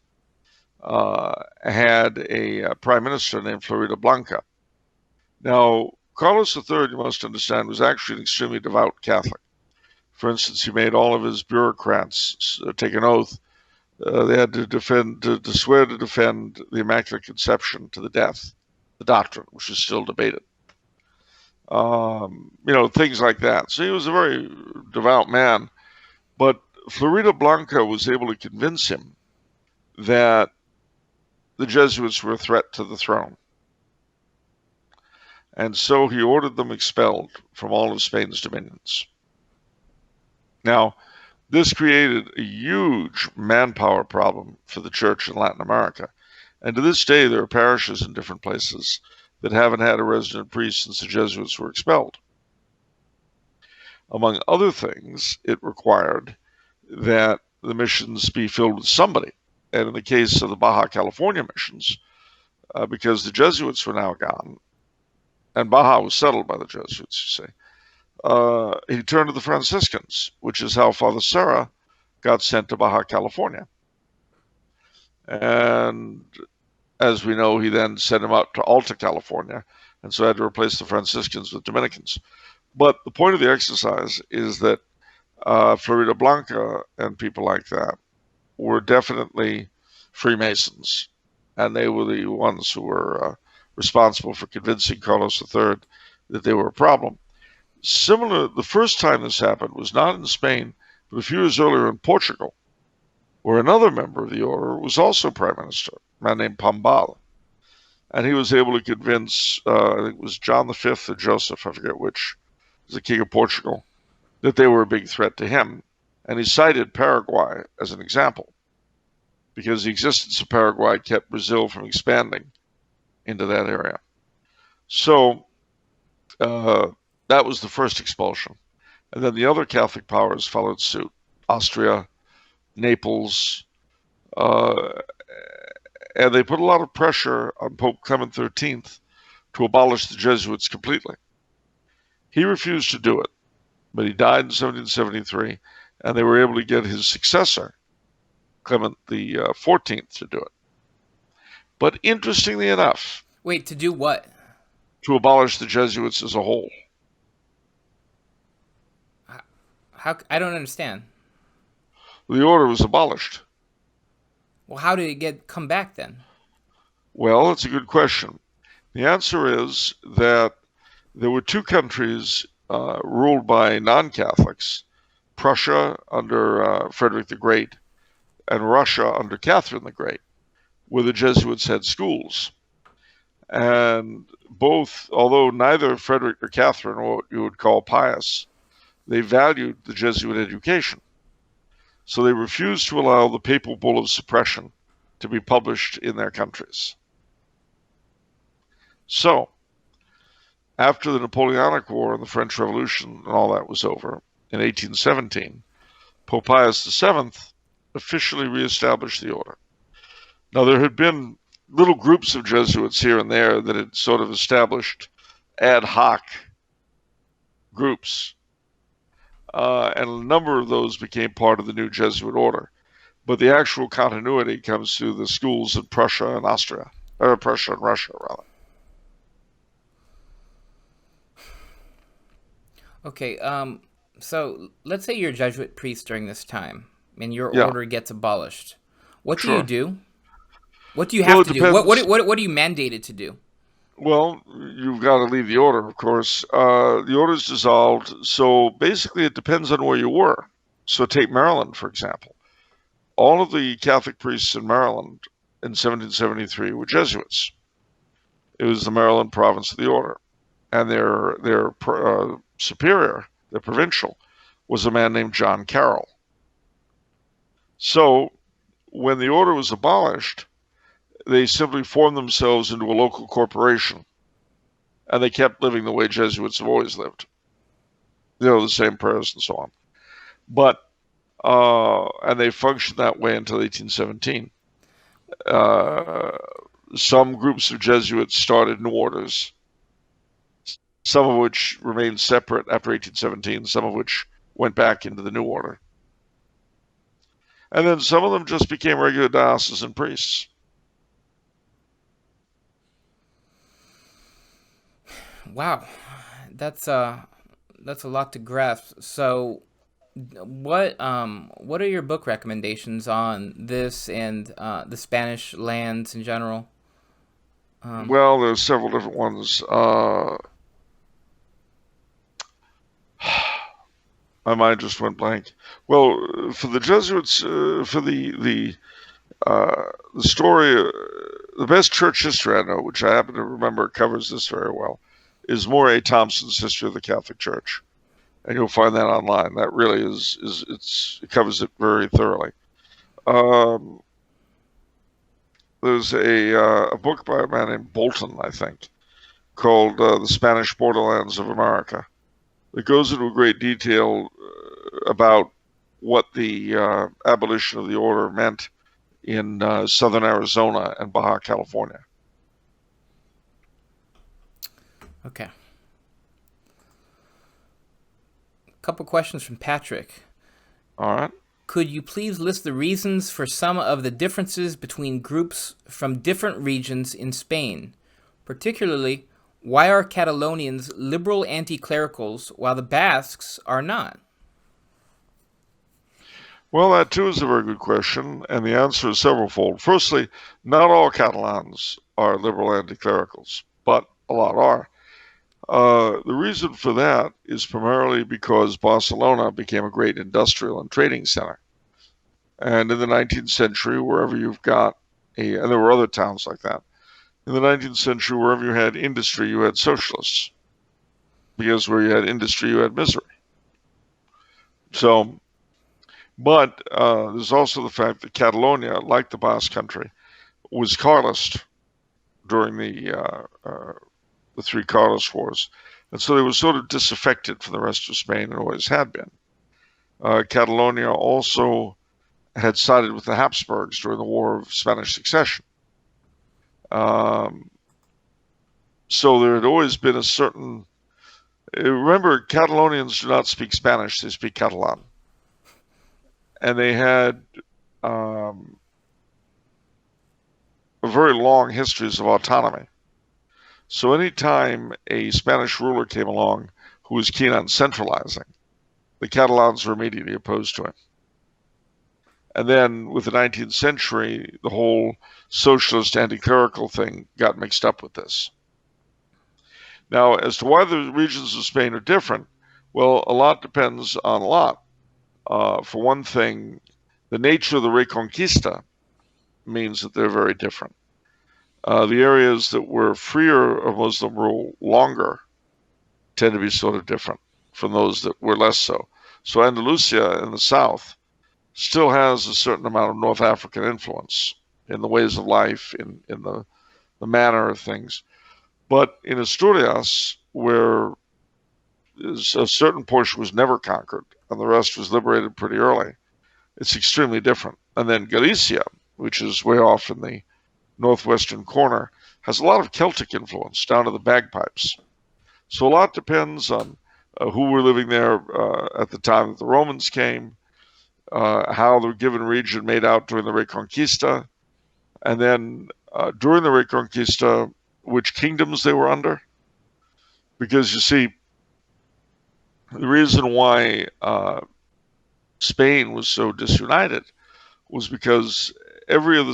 had a prime minister named Floridablanca. Now, Carlos III, you must understand, was actually an extremely devout Catholic. For instance, he made all of his bureaucrats take an oath. They had to swear to defend the Immaculate Conception to the death, the doctrine, which is still debated. Things like that. So he was a very devout man. But Floridablanca was able to convince him that the Jesuits were a threat to the throne. And so he ordered them expelled from all of Spain's dominions. Now, this created a huge manpower problem for the church in Latin America. And to this day, there are parishes in different places that haven't had a resident priest since the Jesuits were expelled. Among other things, it required that the missions be filled with somebody. And in the case of the Baja California missions, because the Jesuits were now gone, and Baja was settled by the Jesuits, you see, he turned to the Franciscans, which is how Father Serra got sent to Baja California. And as we know, he then sent him out to Alta California, and so I had to replace the Franciscans with Dominicans. But the point of the exercise is that Florida Blanca and people like that were definitely Freemasons, and they were the ones who were responsible for convincing Carlos III that they were a problem. Similar, the first time this happened was not in Spain, but a few years earlier in Portugal, where another member of the order was also prime minister, a man named Pombal. And he was able to convince, I think it was John V or Joseph, I forget which, was the king of Portugal, that they were a big threat to him. And he cited Paraguay as an example, because the existence of Paraguay kept Brazil from expanding into that area. So that was the first expulsion. And then the other Catholic powers followed suit. Austria, Naples, and they put a lot of pressure on Pope Clement XIII to abolish the Jesuits completely. He refused to do it, but he died in 1773, and they were able to get his successor, Clement XIV, to do it. But interestingly enough... Wait, to do what? To abolish the Jesuits as a whole. How? I don't understand. The order was abolished. Well, how did it come back then? Well, that's a good question. The answer is that there were two countries ruled by non-Catholics, Prussia under Frederick the Great and Russia under Catherine the Great, where the Jesuits had schools. And both, although neither Frederick or Catherine were what you would call pious, they valued the Jesuit education. So they refused to allow the papal bull of suppression to be published in their countries. So, after the Napoleonic War and the French Revolution and all that was over, in 1817, Pope Pius VII officially reestablished the order. Now, there had been little groups of Jesuits here and there that had sort of established ad hoc groups, and a number of those became part of the new Jesuit order. But the actual continuity comes through the schools in Prussia and Austria, or Prussia and Russia, rather. Okay, so let's say you're a Jesuit priest during this time, and your Yeah. order gets abolished. What do Sure. you do? What do you have to do? depends. What are you mandated to do? Well, you've got to leave the order, of course. The order's dissolved, so basically it depends on where you were. So take Maryland, for example. All of the Catholic priests in Maryland in 1773 were Jesuits. It was the Maryland province of the order. And their superior, their provincial, was a man named John Carroll. So when the order was abolished, they simply formed themselves into a local corporation, and they kept living the way Jesuits have always lived. The same prayers and so on. But, and they functioned that way until 1817. Some groups of Jesuits started new orders, some of which remained separate after 1817, some of which went back into the new order. And then some of them just became regular diocesan priests. Wow, that's a lot to grasp. So, what are your book recommendations on this and the Spanish lands in general? Well, there's several different ones. My mind just went blank. Well, for the Jesuits, for the story, the best church history I know, which I happen to remember covers this very well, is Moray Thompson's History of the Catholic Church, and you'll find that online. That really it covers it very thoroughly. There's a book by a man named Bolton, I think, called The Spanish Borderlands of America. It goes into great detail about what the abolition of the order meant in southern Arizona and Baja California. Okay. A couple questions from Patrick. All right. Could you please list the reasons for some of the differences between groups from different regions in Spain? Particularly, Why are Catalonians liberal anti-clericals while the Basques are not? Well, that too is a very good question, and the answer is severalfold. Firstly, not all Catalans are liberal anti-clericals, but a lot are. The reason for that is primarily because Barcelona became a great industrial and trading center. And in the 19th century, wherever you've got and there were other towns like that, in the 19th century, wherever you had industry, you had socialists. Because where you had industry, you had misery. So, but there's also the fact that Catalonia, like the Basque Country, was Carlist during the three Carlist wars. And so they were sort of disaffected from the rest of Spain and always had been. Catalonia also had sided with the Habsburgs during the War of Spanish Succession. So there had always been a certain... Remember, Catalonians do not speak Spanish, they speak Catalan. And they had very long histories of autonomy. So anytime a Spanish ruler came along who was keen on centralizing, the Catalans were immediately opposed to him. And then with the 19th century, the whole socialist anti-clerical thing got mixed up with this. Now, as to why the regions of Spain are different, well, a lot depends on a lot. For one thing, the nature of the Reconquista means that they're very different. The areas that were freer of Muslim rule longer tend to be sort of different from those that were less so. So Andalusia in the south still has a certain amount of North African influence in the ways of life, in the manner of things. But in Asturias, where a certain portion was never conquered and the rest was liberated pretty early, it's extremely different. And then Galicia, which is way off in the northwestern corner, has a lot of Celtic influence down to the bagpipes. So a lot depends on who were living there at the time that the Romans came, how the given region made out during the Reconquista, and then during the Reconquista, which kingdoms they were under. Because you see, the reason why Spain was so disunited was because every one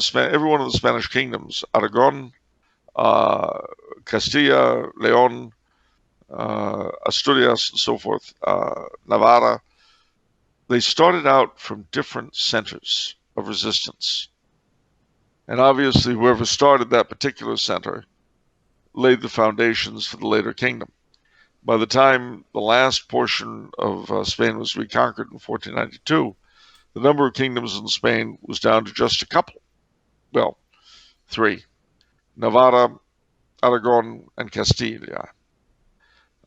of the Spanish kingdoms, Aragon, Castilla, Leon, Asturias, and so forth, Navarra, they started out from different centers of resistance. And obviously, whoever started that particular center laid the foundations for the later kingdom. By the time the last portion of Spain was reconquered in 1492, the number of kingdoms in Spain was down to just a couple. Well, three: Navarra, Aragon, and Castilla.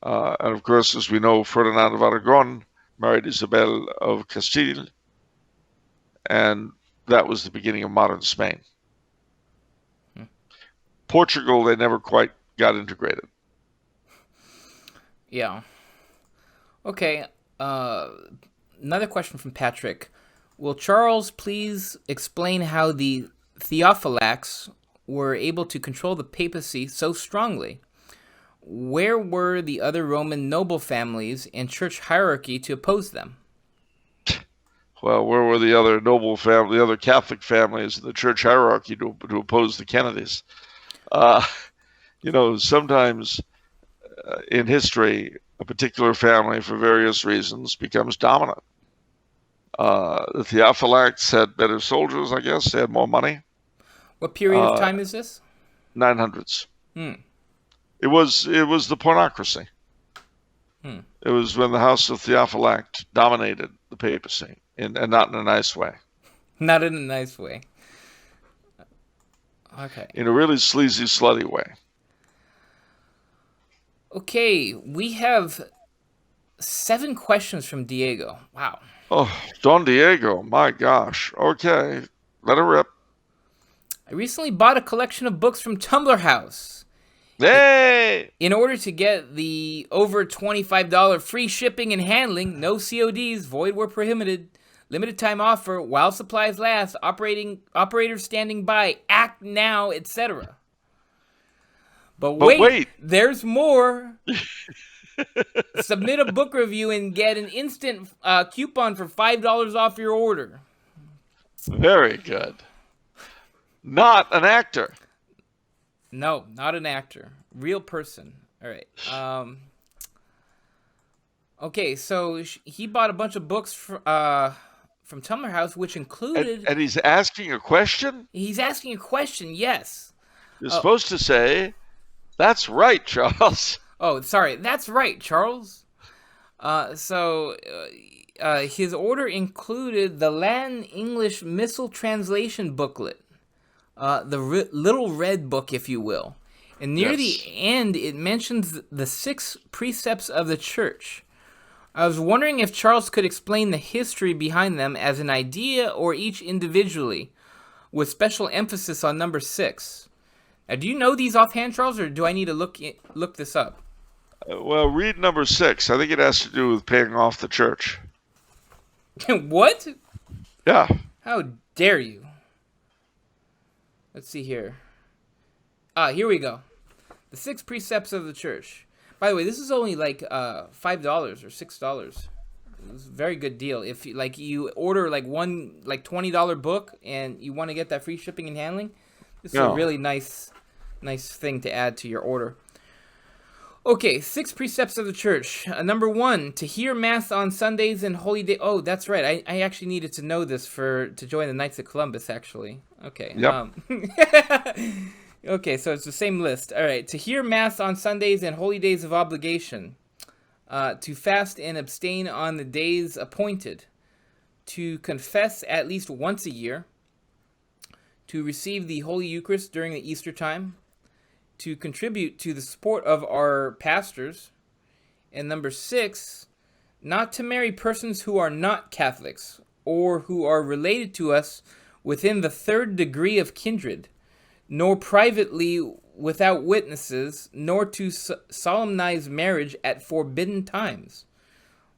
And of course, as we know, Ferdinand of Aragon married Isabel of Castile, and that was the beginning of modern Spain. Portugal, they never quite got integrated. Yeah. Okay. Another question from Patrick. Will Charles please explain how the Theophylacts were able to control the papacy so strongly? Where were the other Roman noble families and church hierarchy to oppose them? Well, where were the other noble family, the other Catholic families in the church hierarchy to oppose the Kennedys? Sometimes in history, a particular family, for various reasons, becomes dominant. The Theophylacts had better soldiers, I guess. They had more money. What period of time is this? 900s. It was the pornocracy. It was when the House of Theophylact dominated the papacy, and not in a nice way. Not in a nice way. Okay. In a really sleazy, slutty way. Okay, we have 7 questions from Diego. Wow. Oh, Don Diego, my gosh. Okay, let it rip. I recently bought a collection of books from Tumblr House. Hey! In order to get the over $25 free shipping and handling, no CODs, void where prohibited, limited time offer, while supplies last, operators standing by, act now, etc. But wait, there's more. Submit a book review and get an instant coupon for $5 off your order. Very good. Not an actor. No, not an actor. Real person. All right. Okay, so he bought a bunch of books from Tumblr House, which included... And he's asking a question? He's asking a question, yes. You're supposed to say, that's right, Charles. Oh, sorry. That's right, Charles. His order included the Latin-English Missal Translation booklet. The little red book, if you will. And near the end, it mentions the 6 precepts of the church. I was wondering if Charles could explain the history behind them as an idea or each individually, with special emphasis on number 6. Now, do you know these offhand, Charles, or do I need to look this up? Well, read number 6. I think it has to do with paying off the church. What? Yeah. How dare you? Let's see here. Here we go. The 6 precepts of the church. By the way, this is only like $5 or $6. It's a very good deal. If you order one $20 book and you want to get that free shipping and handling, this is a really nice thing to add to your order. Okay, 6 precepts of the church. Number 1, to hear mass on Sundays and holy day. Oh, that's right. I actually needed to know this to join the Knights of Columbus, actually. Okay. Yep. Okay, so it's the same list. All right, to hear mass on Sundays and holy days of obligation. To fast and abstain on the days appointed. To confess at least once a year. To receive the Holy Eucharist during the Easter time. To contribute to the support of our pastors. And number 6, not to marry persons who are not Catholics or who are related to us within the 3rd degree of kindred, nor privately without witnesses, nor to solemnize marriage at forbidden times.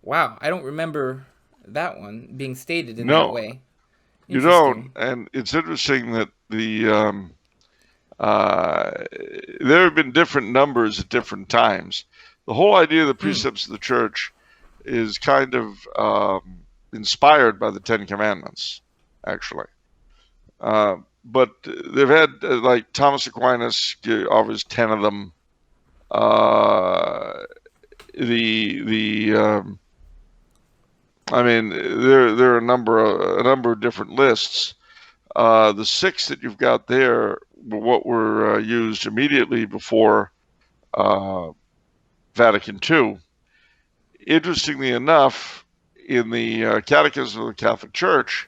Wow, I don't remember that one being stated in that way. You don't, and it's interesting that there have been different numbers at different times. The whole idea of the precepts of the church is kind of inspired by the 10 Commandments, actually. But they've had, like Thomas Aquinas offers 10 of them. I mean, there are a number of different lists. The 6 that you've got there were what were used immediately before Vatican II. Interestingly enough, in the Catechism of the Catholic Church,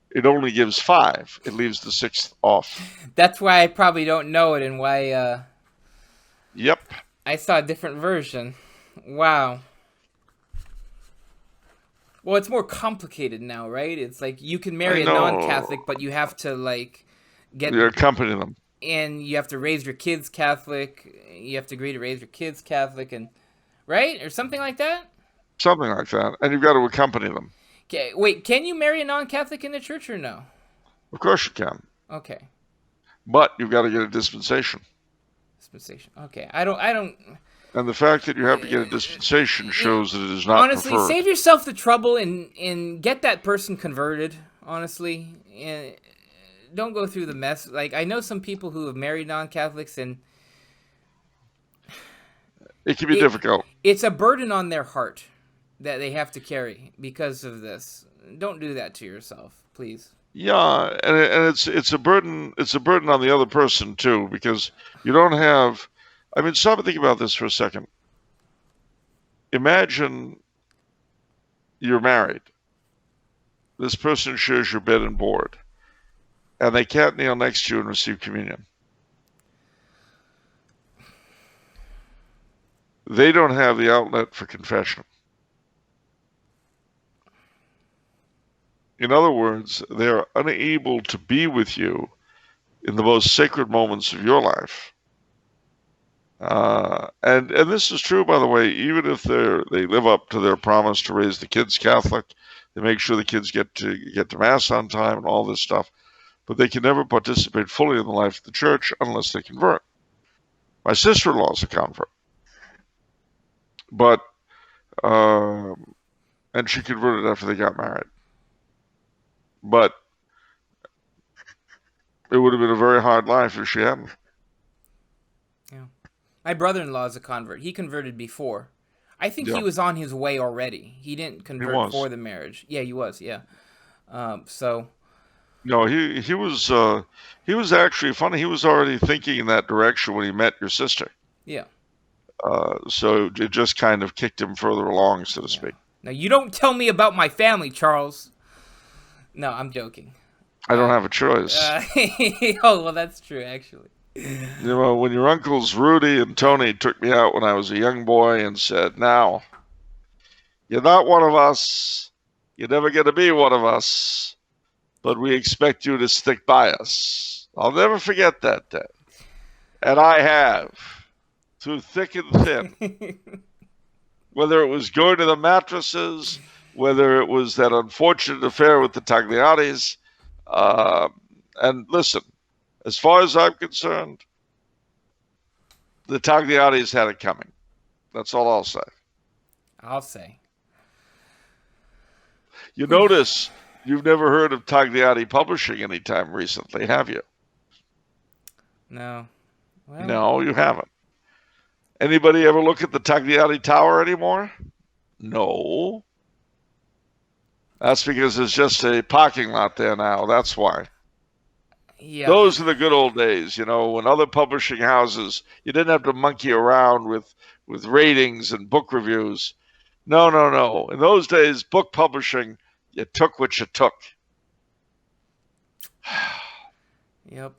it only gives 5. It leaves the 6th off. That's why I probably don't know it and why... Yep. I saw a different version. Wow. Well, it's more complicated now, right? It's like you can marry a non-Catholic, but you have to, get... You accompany them. And you have to raise your kids Catholic. You have to agree to raise your kids Catholic, and right? Or something like that? Something like that. And you've got to accompany them. Okay, wait, can you marry a non-Catholic in the church or no? Of course you can. Okay. But you've got to get a dispensation. Dispensation. Okay. I don't... And the fact that you have to get a dispensation shows that it is not honestly, preferred. Save yourself the trouble and get that person converted, honestly. And don't go through the mess. I know some people who have married non-Catholics, and... It can be difficult. It's a burden on their heart that they have to carry because of this. Don't do that to yourself, please. Yeah, and it's a burden. It's a burden on the other person too, because you don't have. I mean, stop and think about this for a second. Imagine you're married. This person shares your bed and board, and they can't kneel next to you and receive communion. They don't have the outlet for confession. In other words, they are unable to be with you in the most sacred moments of your life. And this is true, by the way, even if they live up to their promise to raise the kids Catholic, they make sure the kids get to Mass on time and all this stuff, but they can never participate fully in the life of the church unless they convert. My sister-in-law's a convert. But, and she converted after they got married. But it would have been a very hard life if she hadn't. Yeah. My brother-in-law is a convert. He converted before. I think he was on his way already. He didn't convert for the marriage. Yeah, he was. Yeah. So. No, he was actually funny. He was already thinking in that direction when he met your sister. Yeah. So it just kind of kicked him further along, so to speak. Now, you don't tell me about my family, Charles. No, I'm joking. I don't have a choice. Oh, well, that's true, actually. You know, when your uncles Rudy and Tony took me out when I was a young boy and said, "Now, you're not one of us. You're never going to be one of us. But we expect you to stick by us." I'll never forget that day. And I have, through thick and thin. Whether it was going to the mattresses, whether it was that unfortunate affair with the Tagliatis. And listen, as far as I'm concerned, the Tagliatis had it coming. That's all I'll say. I'll say. You notice you've never heard of Tagliati Publishing anytime recently, have you? No. Well, no, you haven't. Anybody ever look at the Tagliati Tower anymore? No. That's because there's just a parking lot there now. That's why. Yeah. Those are the good old days, you know, when other publishing houses, you didn't have to monkey around with ratings and book reviews. No. In those days, book publishing, you took what you took. Yep.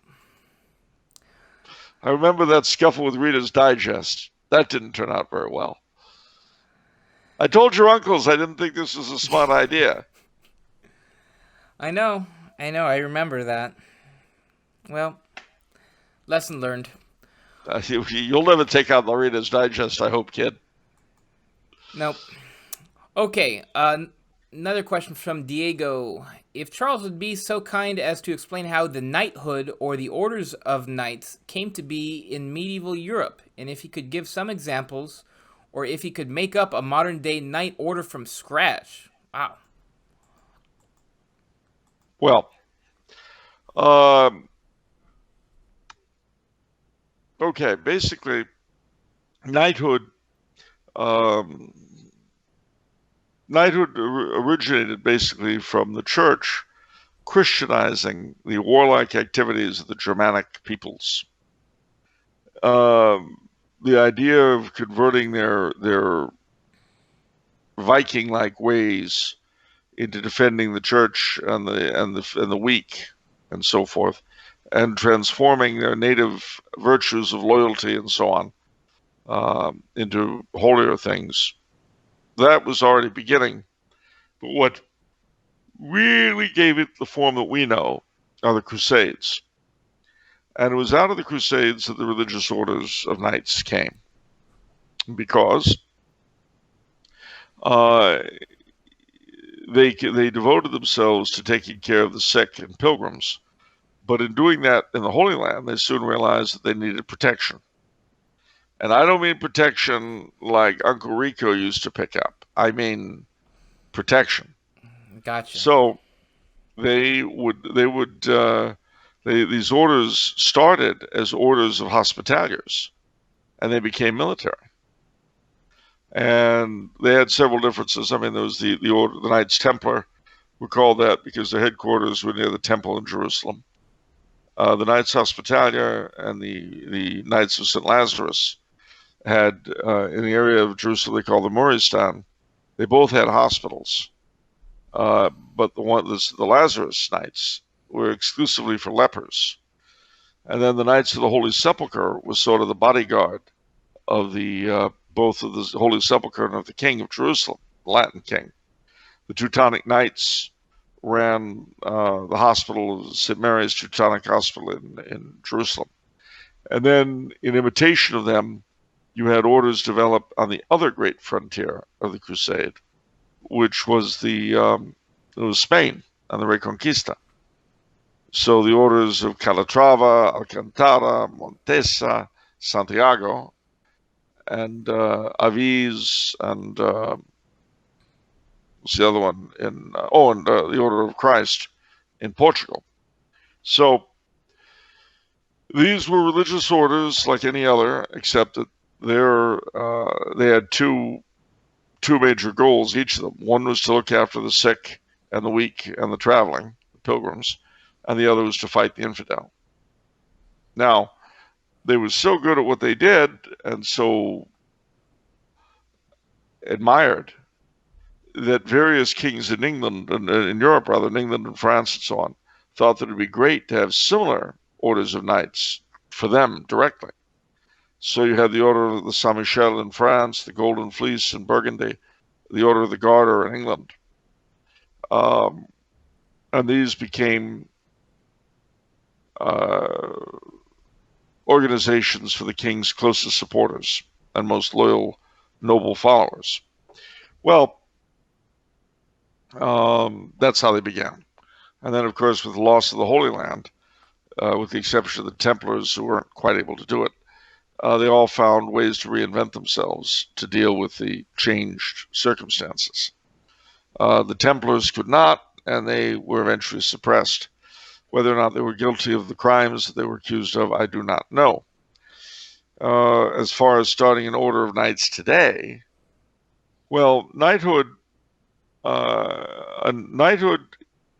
I remember that scuffle with Reader's Digest. That didn't turn out very well. I told your uncles I didn't think this was a smart idea. I know. I remember that. Well, lesson learned. You'll never take out the Reader's Digest, I hope, kid. Nope. Okay, another question from Diego. If Charles would be so kind as to explain how the knighthood or the orders of knights came to be in medieval Europe, and if he could give some examples, or if he could make up a modern-day knight order from scratch. Wow. Well, okay, basically, knighthood originated basically from the church Christianizing the warlike activities of the Germanic peoples. The idea of converting their Viking-like ways into defending the church and the weak and so forth, and transforming their native virtues of loyalty and so on into holier things. That was already beginning. But what really gave it the form that we know are the Crusades. And it was out of the Crusades that the religious orders of knights came. Because they devoted themselves to taking care of the sick and pilgrims. But in doing that in the Holy Land, they soon realized that they needed protection. And I don't mean protection like Uncle Rico used to pick up. I mean protection. Gotcha. So these orders started as orders of hospitaliers, and they became military. And they had several differences. I mean, there was the order, the Knights Templar, we call that because their headquarters were near the temple in Jerusalem. The Knights Hospitalier and the Knights of St. Lazarus had, in the area of Jerusalem they call the Muristan, they both had hospitals. But the Lazarus Knights were exclusively for lepers. And then the Knights of the Holy Sepulchre was sort of the bodyguard of both of the Holy Sepulchre and of the King of Jerusalem, the Latin King. The Teutonic Knights ran the hospital, St. Mary's Teutonic Hospital in Jerusalem. And then, in imitation of them, you had orders develop on the other great frontier of the Crusade, which was Spain and the Reconquista. So the orders of Calatrava, Alcantara, Montesa, Santiago, and Aviz, and what's the other one? And the Order of Christ in Portugal. So these were religious orders like any other, except that they had two major goals, each of them. One was to look after the sick and the weak and the traveling, the pilgrims, and the other was to fight the infidel. Now, they were so good at what they did and so admired that various kings in England, in Europe rather, in England and France and so on, thought that it would be great to have similar orders of knights for them directly. So you had the Order of the Saint Michel in France, the Golden Fleece in Burgundy, the Order of the Garter in England. And these became organizations for the king's closest supporters and most loyal noble followers. Well, that's how they began. And then, of course, with the loss of the Holy Land, with the exception of the Templars who weren't quite able to do it, they all found ways to reinvent themselves to deal with the changed circumstances. The Templars could not, and they were eventually suppressed. Whether or not they were guilty of the crimes that they were accused of, I do not know. As far as starting an order of knights today, well, knighthood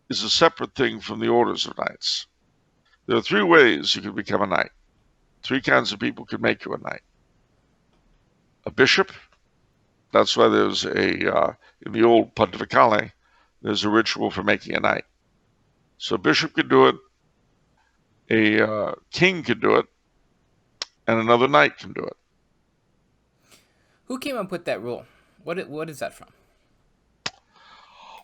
is a separate thing from the orders of knights. There are three ways you could become a knight. Three kinds of people could make you a knight. A bishop. That's why there's in the old Pontificale, there's a ritual for making a knight. So a bishop could do it, a king could do it, and another knight can do it. Who came up with that rule? What is that from?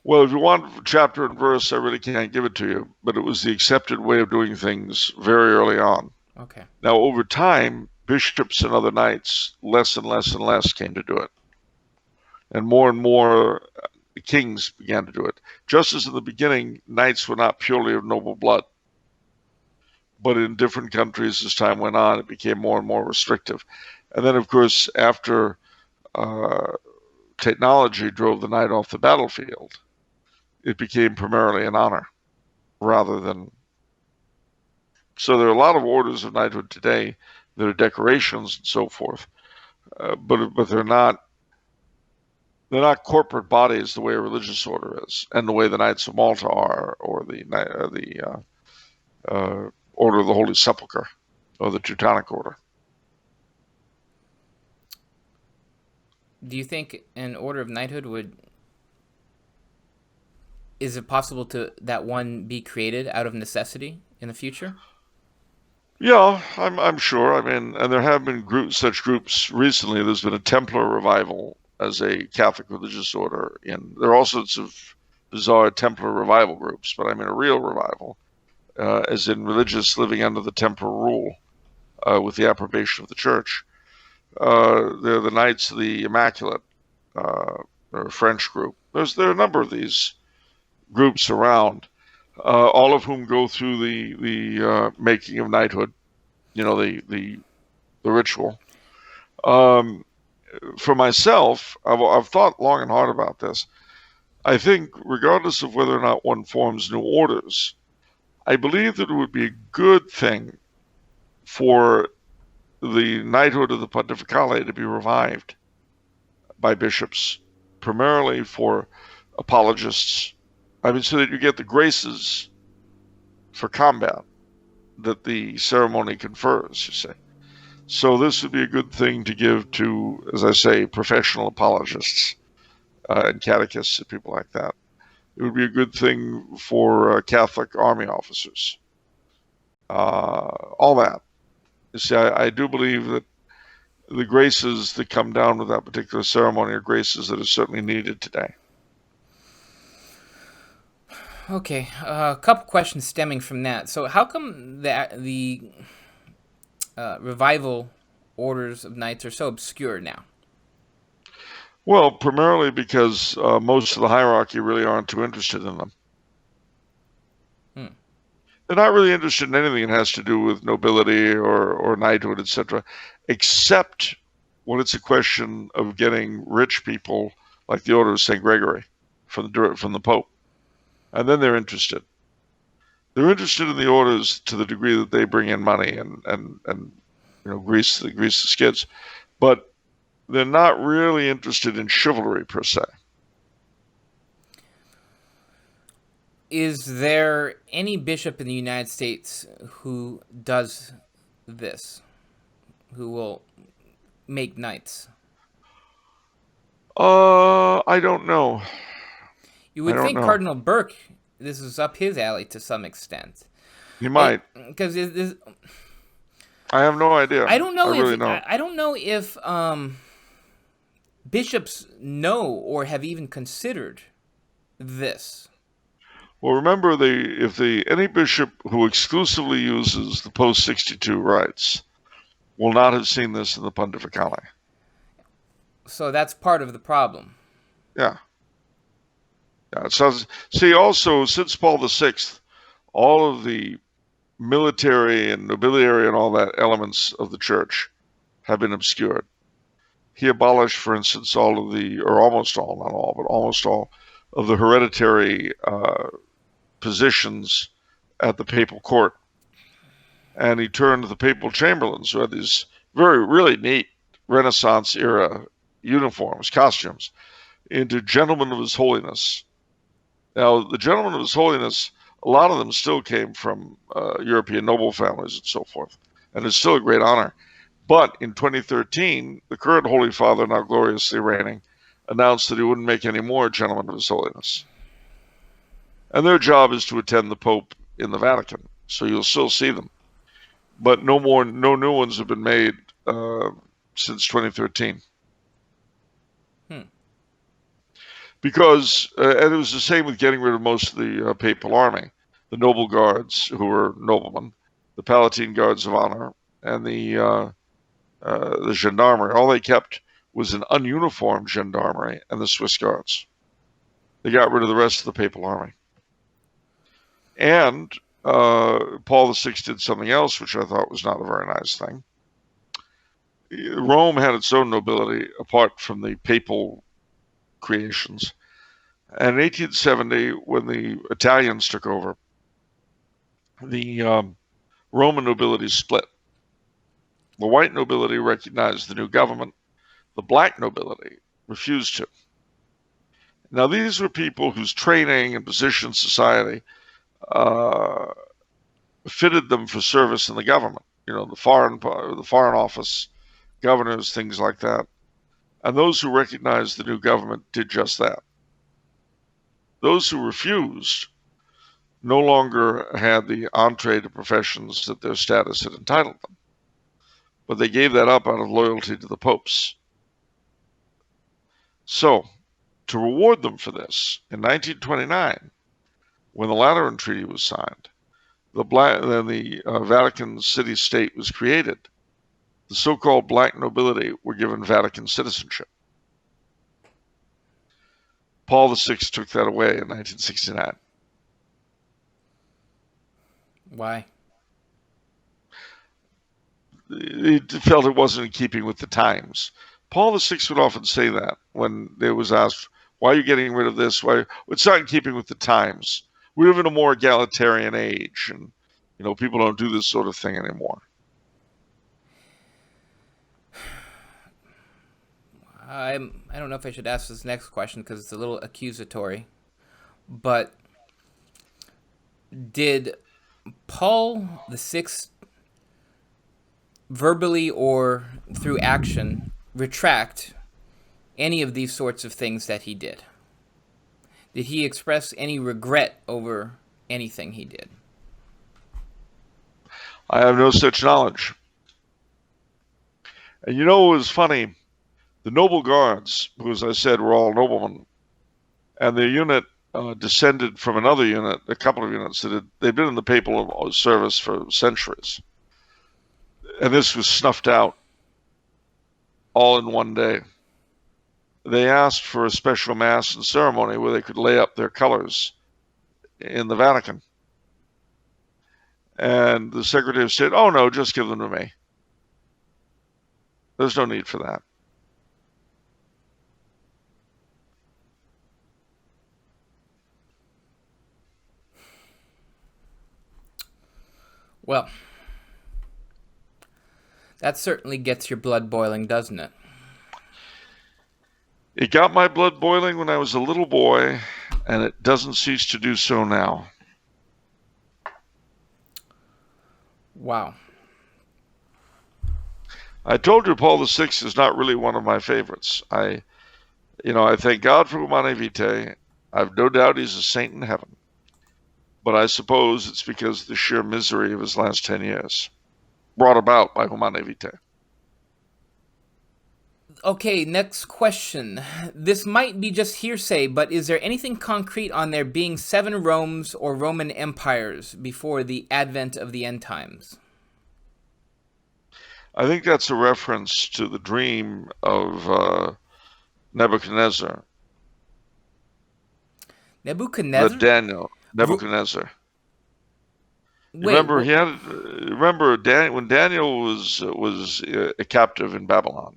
Well, if you want chapter and verse, I really can't give it to you, but it was the accepted way of doing things very early on. Okay. Now, over time, bishops and other knights, less and less and less, came to do it. And more kings began to do it. Just as in the beginning, knights were not purely of noble blood. But in different countries, as time went on, it became more and more restrictive. And then, of course, after technology drove the knight off the battlefield, it became primarily an honor rather than... So there are a lot of orders of knighthood today that are decorations and so forth, but they're not corporate bodies the way a religious order is, and the way the Knights of Malta are, or the Order of the Holy Sepulchre, or the Teutonic Order. Do you think an order of knighthood is it possible that one be created out of necessity in the future? Yeah, I'm sure. I mean, and there have been such groups recently. There's been a Templar revival as a Catholic religious order. There are all sorts of bizarre Templar revival groups, but I mean a real revival, as in religious living under the temporal rule, with the approbation of the Church. They're the Knights of the Immaculate, a French group. There are a number of these groups around, all of whom go through the making of knighthood, the ritual. For myself, I've thought long and hard about this. I think, regardless of whether or not one forms new orders, I believe that it would be a good thing for the knighthood of the Pontificale to be revived by bishops, primarily for apologists. I mean, so that you get the graces for combat that the ceremony confers, you say. So this would be a good thing to give to, as I say, professional apologists and catechists and people like that. It would be a good thing for Catholic army officers. All that. You see, I do believe that the graces that come down with that particular ceremony are graces that are certainly needed today. Okay, a couple questions stemming from that. So how come the revival orders of knights are so obscure now? Well, primarily because most of the hierarchy really aren't too interested in them. They're not really interested in anything that has to do with nobility or knighthood, etc., except when it's a question of getting rich people like the Order of St. Gregory from the Pope. And then they're interested. They're interested in the orders to the degree that they bring in money and grease the skids. But they're not really interested in chivalry per se. Is there any bishop in the United States who does this, who will make knights? I don't know. You would think Cardinal Burke, this is up his alley to some extent. He might. Because I have no idea. I don't know. I don't know if bishops know or have even considered this. Well, remember, any bishop who exclusively uses the post-62 rites will not have seen this in the Pontificale. So that's part of the problem. Yeah. So, see, also, since Paul VI, all of the military and nobiliary and all that elements of the church have been obscured. He abolished, for instance, all of or almost all, not all, but almost all of the hereditary positions at the papal court. And he turned the papal chamberlains, who had these really neat Renaissance era uniforms, costumes, into gentlemen of His Holiness. Now, the gentlemen of His Holiness, a lot of them still came from European noble families and so forth, and it's still a great honor. But in 2013, the current Holy Father, now gloriously reigning, announced that he wouldn't make any more gentlemen of His Holiness. And their job is to attend the Pope in the Vatican, so you'll still see them. But no new ones have been made since 2013. Because, and it was the same with getting rid of most of the papal army, the noble guards, who were noblemen, the Palatine Guards of Honor, and the gendarmerie. All they kept was an ununiformed gendarmerie and the Swiss Guards. They got rid of the rest of the papal army. And Paul VI did something else, which I thought was not a very nice thing. Rome had its own nobility apart from the papal creations. And in 1870, when the Italians took over, the Roman nobility split. The white nobility recognized the new government. The black nobility refused to. Now, these were people whose training and position in society fitted them for service in the government. The foreign office, governors, things like that. And those who recognized the new government did just that. Those who refused no longer had the entree to professions that their status had entitled them. But they gave that up out of loyalty to the popes. So, to reward them for this, in 1929, when the Lateran Treaty was signed, then the Vatican city-state was created, the so-called black nobility were given Vatican citizenship. Paul VI took that away in 1969. Why? He felt it wasn't in keeping with the times. Paul VI would often say that when there was asked, why are you getting rid of this? Why? It's not in keeping with the times. We live in a more egalitarian age, and people don't do this sort of thing anymore. I don't know if I should ask this next question because it's a little accusatory, but did Paul VI verbally or through action retract any of these sorts of things that he did? Did he express any regret over anything he did? I have no such knowledge. And it was funny. The noble guards, who, as I said, were all noblemen, and their unit descended from another unit, a couple of units they'd been in the papal service for centuries. And this was snuffed out all in one day. They asked for a special mass and ceremony where they could lay up their colors in the Vatican. And the Secretary of State, oh no, just give them to me. There's no need for that. Well, that certainly gets your blood boiling, doesn't it? It got my blood boiling when I was a little boy, and it doesn't cease to do so now. Wow. I told you Paul VI is not really one of my favorites. I thank God for Humane Vitae. I've no doubt he's a saint in heaven. But I suppose it's because of the sheer misery of his last 10 years, brought about by Humane Vitae. Okay, next question. This might be just hearsay, but is there anything concrete on there being 7 Romes or Roman empires before the advent of the end times? I think that's a reference to the dream of Nebuchadnezzar. Nebuchadnezzar? Nebuchadnezzar. Wait, remember when Daniel was a captive in Babylon.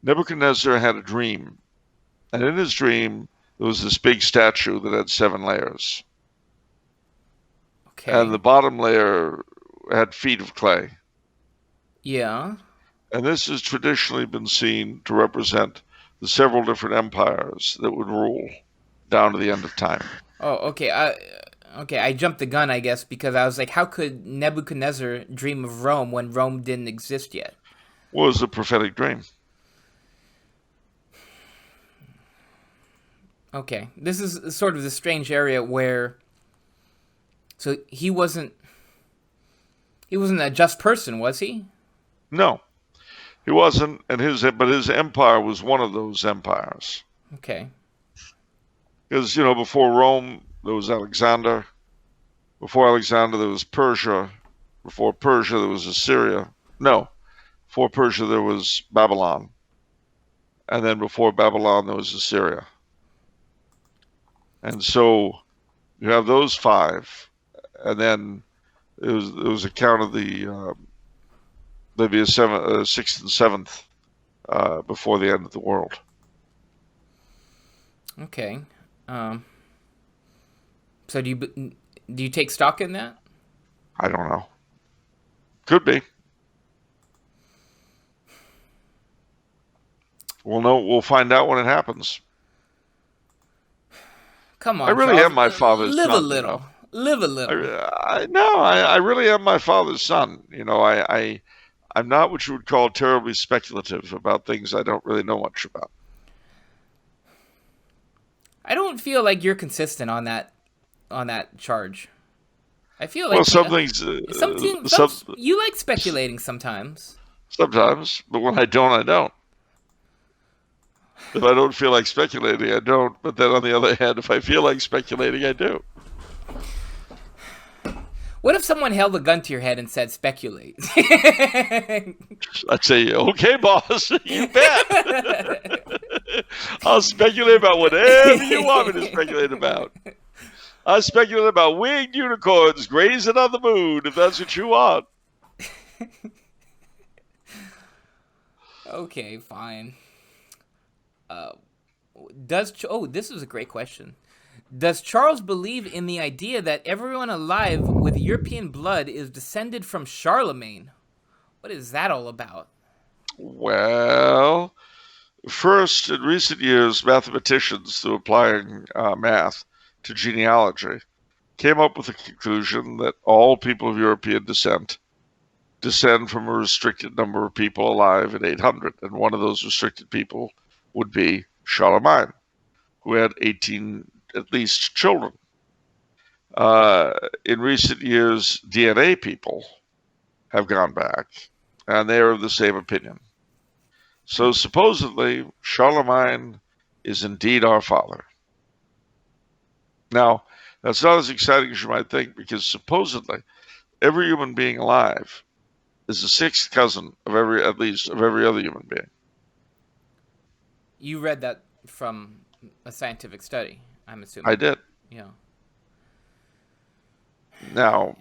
Nebuchadnezzar had a dream, and in his dream there was this big statue that had 7 layers. Okay. And the bottom layer had feet of clay. Yeah. And this has traditionally been seen to represent the several different empires that would rule down to the end of time. Oh, okay. I jumped the gun, I guess, because I was like, how could Nebuchadnezzar dream of Rome when Rome didn't exist yet? Well, it was a prophetic dream. Okay. This is sort of the strange area where... So he wasn't a just person, was he? No, he wasn't, but his empire was one of those empires. Okay. Because, before Rome, there was Alexander. Before Alexander, there was Persia. Before Persia, there was Assyria. No, before Persia, there was Babylon. And then before Babylon, there was Assyria. And so you have those 5. And then it was a count of there'd be a 6th and 7th before the end of the world. Okay. So do you take stock in that? I don't know. Could be. We'll know. We'll find out when it happens. Come on, I really Charles. am my father's Live son. a little. Live a little. I really am my father's son. I'm not what you would call terribly speculative about things I don't really know much about. I don't feel like you're consistent on that charge. I feel like some things. You like speculating sometimes. Sometimes, but when I don't, I don't. If I don't feel like speculating, I don't. But then on the other hand, if I feel like speculating, I do. What if someone held a gun to your head and said, speculate? I'd say, okay, boss, you bet. I'll speculate about whatever you want me to speculate about. I'll speculate about winged unicorns grazing on the moon, if that's what you want. Okay, fine. This is a great question. Does Charles believe in the idea that everyone alive with European blood is descended from Charlemagne? What is that all about? Well, first, in recent years, mathematicians, through applying math to genealogy, came up with the conclusion that all people of European descent descend from a restricted number of people alive in 800, and one of those restricted people would be Charlemagne, who had 18 at least children. In recent years, DNA people have gone back, and they are of the same opinion. So supposedly, Charlemagne is indeed our father. Now, that's not as exciting as you might think, because supposedly, every human being alive is a 6th cousin of every other human being. You read that from a scientific study, I'm assuming. I did. Yeah. Now,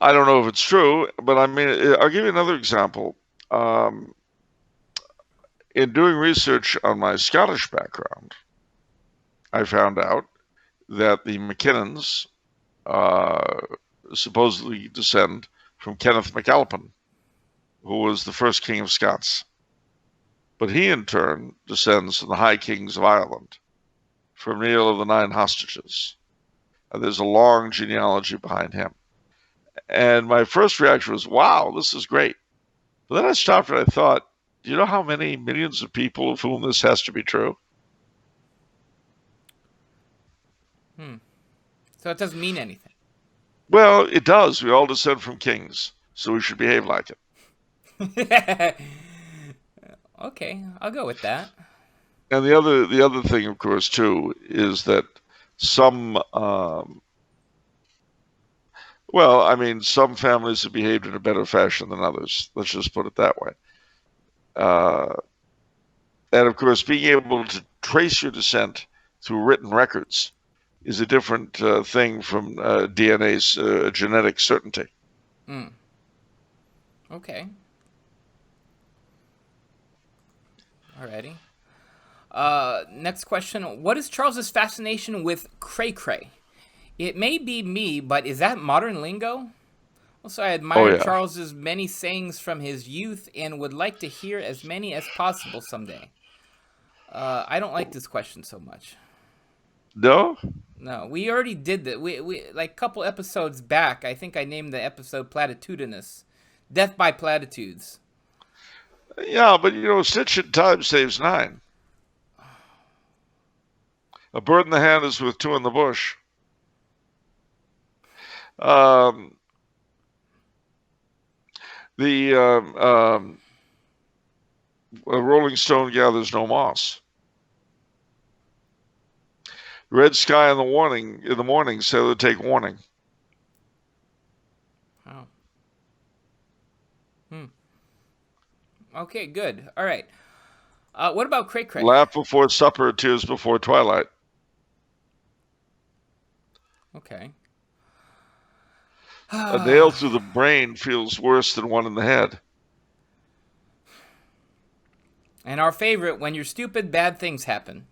I don't know if it's true, but I mean, I'll give you another example. In doing research on my Scottish background, I found out that the McKinnons supposedly descend from Kenneth MacAlpin, who was the first King of Scots. But he, in turn, descends from the High Kings of Ireland, from Neil of the Nine Hostages. There's a long genealogy behind him. And my first reaction was, wow, this is great. But then I stopped and I thought, do you know how many millions of people of whom this has to be true? So it doesn't mean anything. Well, it does. We all descend from kings, so we should behave like it. Okay, I'll go with that. And the other thing, of course, too, is that some families have behaved in a better fashion than others. Let's just put it that way. And of course, being able to trace your descent through written records is a different thing from DNA's genetic certainty. Okay. Alrighty. Next question. What is Charles's fascination with cray-cray? It may be me, but is that modern lingo? Also, I admire Charles's many sayings from his youth and would like to hear as many as possible someday. I don't like this question so much. No? No, we already did that. We like a couple episodes back, I think I named the episode Platitudinous. Death by Platitudes. Yeah, but stitch in time saves 9. A bird in the hand is worth 2 in the bush. A rolling stone gathers no moss. Red sky in the morning, sailor take warning. Oh. Okay, good. All right. What about cray-cray? Laugh before supper, tears before twilight. Okay. A nail through the brain feels worse than one in the head. And our favorite, when you're stupid, bad things happen.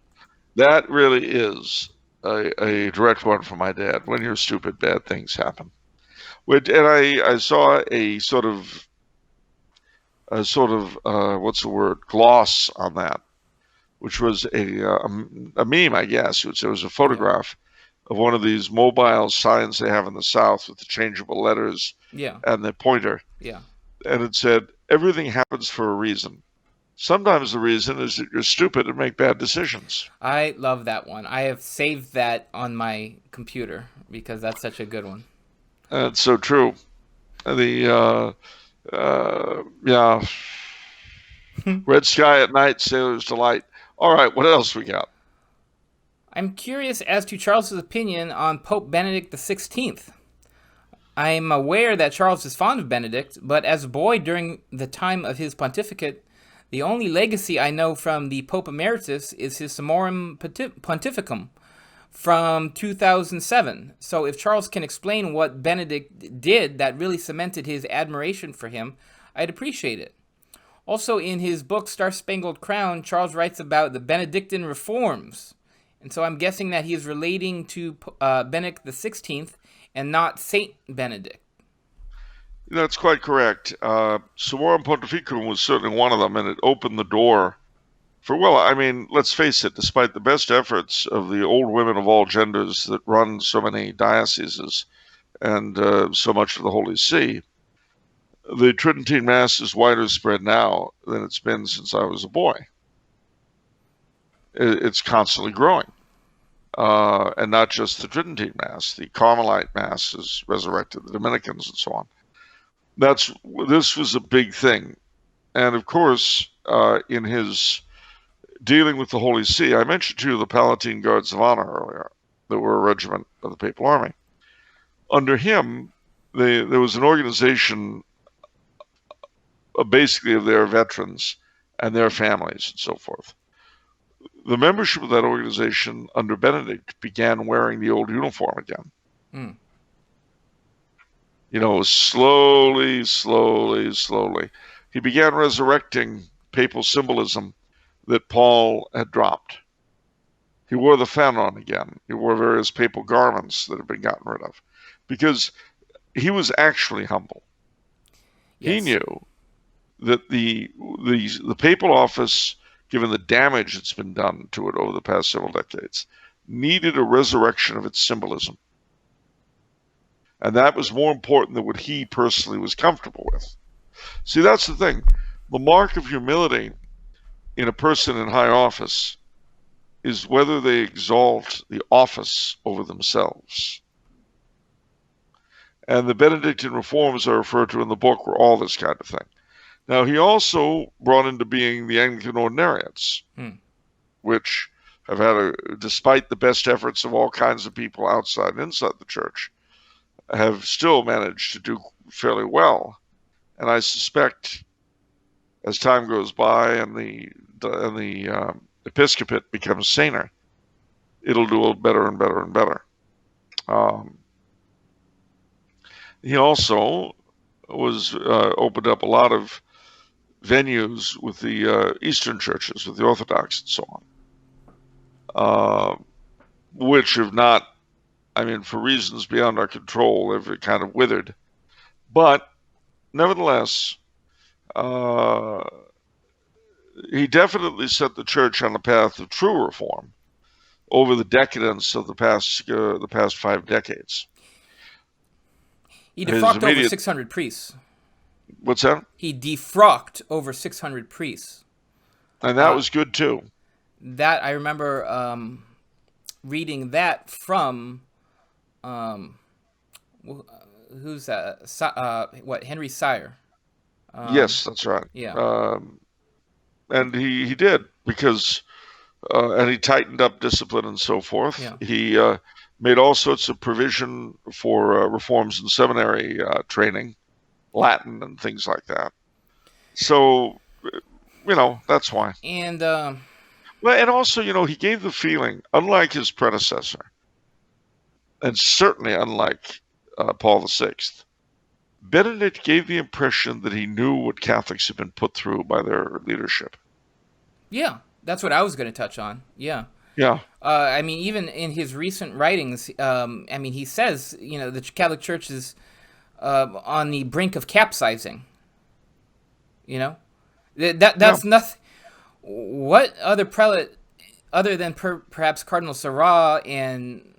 That really is a direct one from my dad. When you're stupid, bad things happen. And I saw a sort of what's the word, gloss on that, which was a meme, I guess. It was a photograph of one of these mobile signs they have in the South with the changeable letters and the pointer. Yeah. And it said, everything happens for a reason. Sometimes the reason is that you're stupid and make bad decisions. I love that one. I have saved that on my computer because that's such a good one. It's so true. Red sky at night, sailor's delight. All right, what else we got? I'm curious as to Charles's opinion on Pope Benedict XVI. I'm aware that Charles is fond of Benedict, but as a boy during the time of his pontificate, the only legacy I know from the Pope Emeritus is his Summorum Pontificum from 2007. So if Charles can explain what Benedict did that really cemented his admiration for him, I'd appreciate it. Also, in his book Star Spangled Crown, Charles writes about the Benedictine reforms. And so I'm guessing that he is relating to Benedict XVI and not Saint Benedict. That's quite correct. Summorum Pontificum was certainly one of them, and it opened the door for, let's face it, despite the best efforts of the old women of all genders that run so many dioceses and so much of the Holy See, the Tridentine Mass is wider spread now than it's been since I was a boy. It's constantly growing. And not just the Tridentine Mass. The Carmelite Mass has resurrected the Dominicans and so on. This was a big thing. And of course, in his dealing with the Holy See, I mentioned to you the Palatine Guards of Honor earlier, that were a regiment of the Papal Army. Under him, there was an organization basically of their veterans and their families and so forth. The membership of that organization under Benedict began wearing the old uniform again. slowly, he began resurrecting papal symbolism that Paul had dropped. He wore the fanon again. He wore various papal garments that had been gotten rid of, because he was actually humble. Yes. He knew that the papal office, given the damage that's been done to it over the past several decades, needed a resurrection of its symbolism. And that was more important than what he personally was comfortable with. See, that's the thing. The mark of humility in a person in high office is whether they exalt the office over themselves. And the Benedictine reforms I referred to in the book were all this kind of thing. Now, he also brought into being the Anglican ordinariates, which have had, despite the best efforts of all kinds of people outside and inside the church, have still managed to do fairly well. And I suspect, as time goes by and the episcopate becomes saner, it'll do better and better and better. He also was opened up a lot of venues with the Eastern churches, with the Orthodox and so on, which have not, for reasons beyond our control, they've kind of withered. But nevertheless, he definitely set the church on the path of true reform over the decadence of the past 5 decades. He defrocked over 600 priests. What's that? He defrocked over 600 priests. And that was good, too. That, I remember reading that from, who's that? Henry Sire. Yes, that's right. Yeah. And he did, because, and he tightened up discipline and so forth. Yeah. He made all sorts of provision for reforms in seminary training, Latin and things like that. So, that's why. And well, and also, he gave the feeling, unlike his predecessor, and certainly unlike Paul VI, Benedict gave the impression that he knew what Catholics had been put through by their leadership. Yeah, that's what I was going to touch on. Yeah. Yeah. Even in his recent writings, he says, the Catholic Church is on the brink of capsizing. That's nothing. What other prelate, other than perhaps Cardinal Sarah and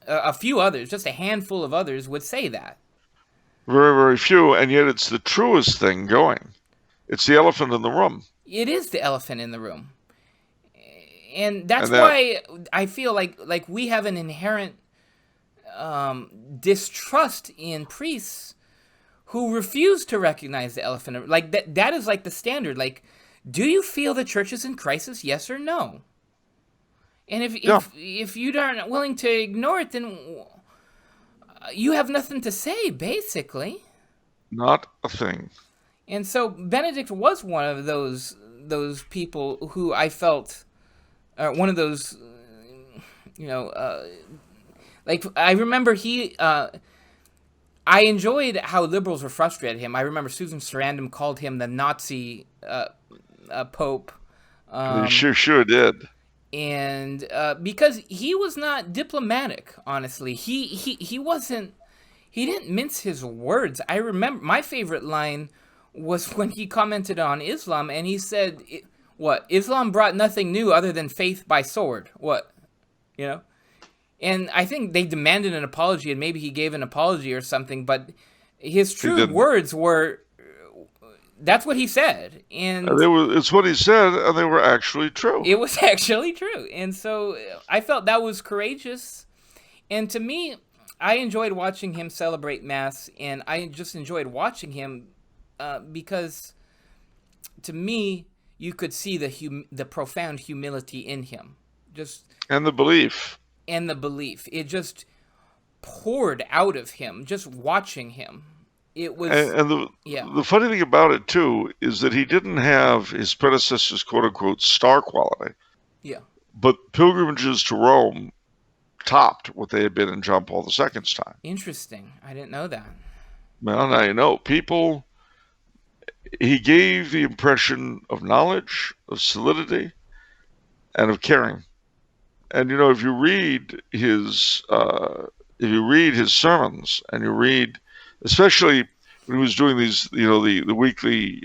a few others, just a handful of others, would say that? Very, very few, and yet it's the truest thing going. It's the elephant in the room. It is the elephant in the room. And that's why I feel like we have an inherent distrust in priests who refuse to recognize the elephant. Like that is like the standard. Like, do you feel the church is in crisis? Yes or no? And if you aren't willing to ignore it, then you have nothing to say, basically. Not a thing. And so Benedict was one of those people who I felt, one of those, like I remember I enjoyed how liberals were frustrated at him. I remember Susan Sarandon called him the Nazi Pope. They sure did. And because he was not diplomatic, honestly, he wasn't. He didn't mince his words. I remember my favorite line was when he commented on Islam, and he said, Islam brought nothing new other than faith by sword. What? And I think they demanded an apology, and maybe he gave an apology or something, but his true words were, that's what he said. And it's what he said, and they were actually true. It was actually true. And so I felt that was courageous. And to me, I enjoyed watching him celebrate Mass, and I just enjoyed watching him because, to me, you could see the profound humility in him. And the belief. It just poured out of him, just watching him. It was, and the funny thing about it, too, is that he didn't have his predecessor's quote-unquote star quality. Yeah. But pilgrimages to Rome topped what they had been in John Paul II's time. Interesting. I didn't know that. Well, now you know, he gave the impression of knowledge, of solidity, and of caring. And if you read his sermons, and you read, especially when he was doing these, the weekly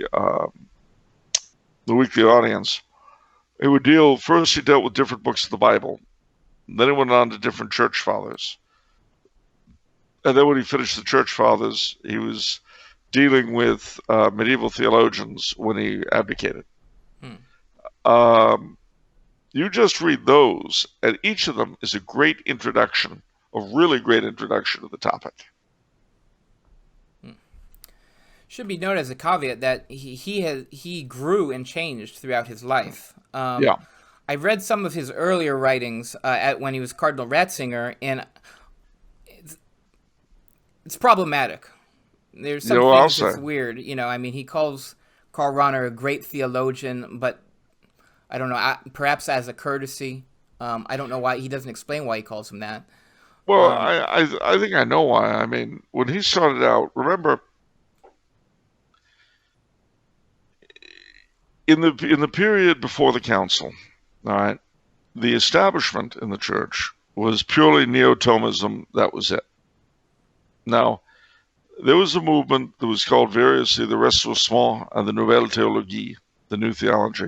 audience, he dealt with different books of the Bible. Then he went on to different church fathers. And then when he finished the church fathers, he was dealing with medieval theologians when he abdicated. You just read those, and each of them is a great introduction, a really great introduction to the topic. Should be noted as a caveat that he grew and changed throughout his life. Yeah. I read some of his earlier writings when he was Cardinal Ratzinger, and it's problematic. There's some things that's weird. He calls Karl Rahner a great theologian, but I don't know, perhaps as a courtesy. I don't know why. He doesn't explain why he calls him that. Well, I think I know why. I mean, when he started out, remember, in the period before the council, all right, the establishment in the church was purely Neo-Thomism. That was it. Now, there was a movement that was called variously the Ressourcement and the Nouvelle Théologie, the New Theology.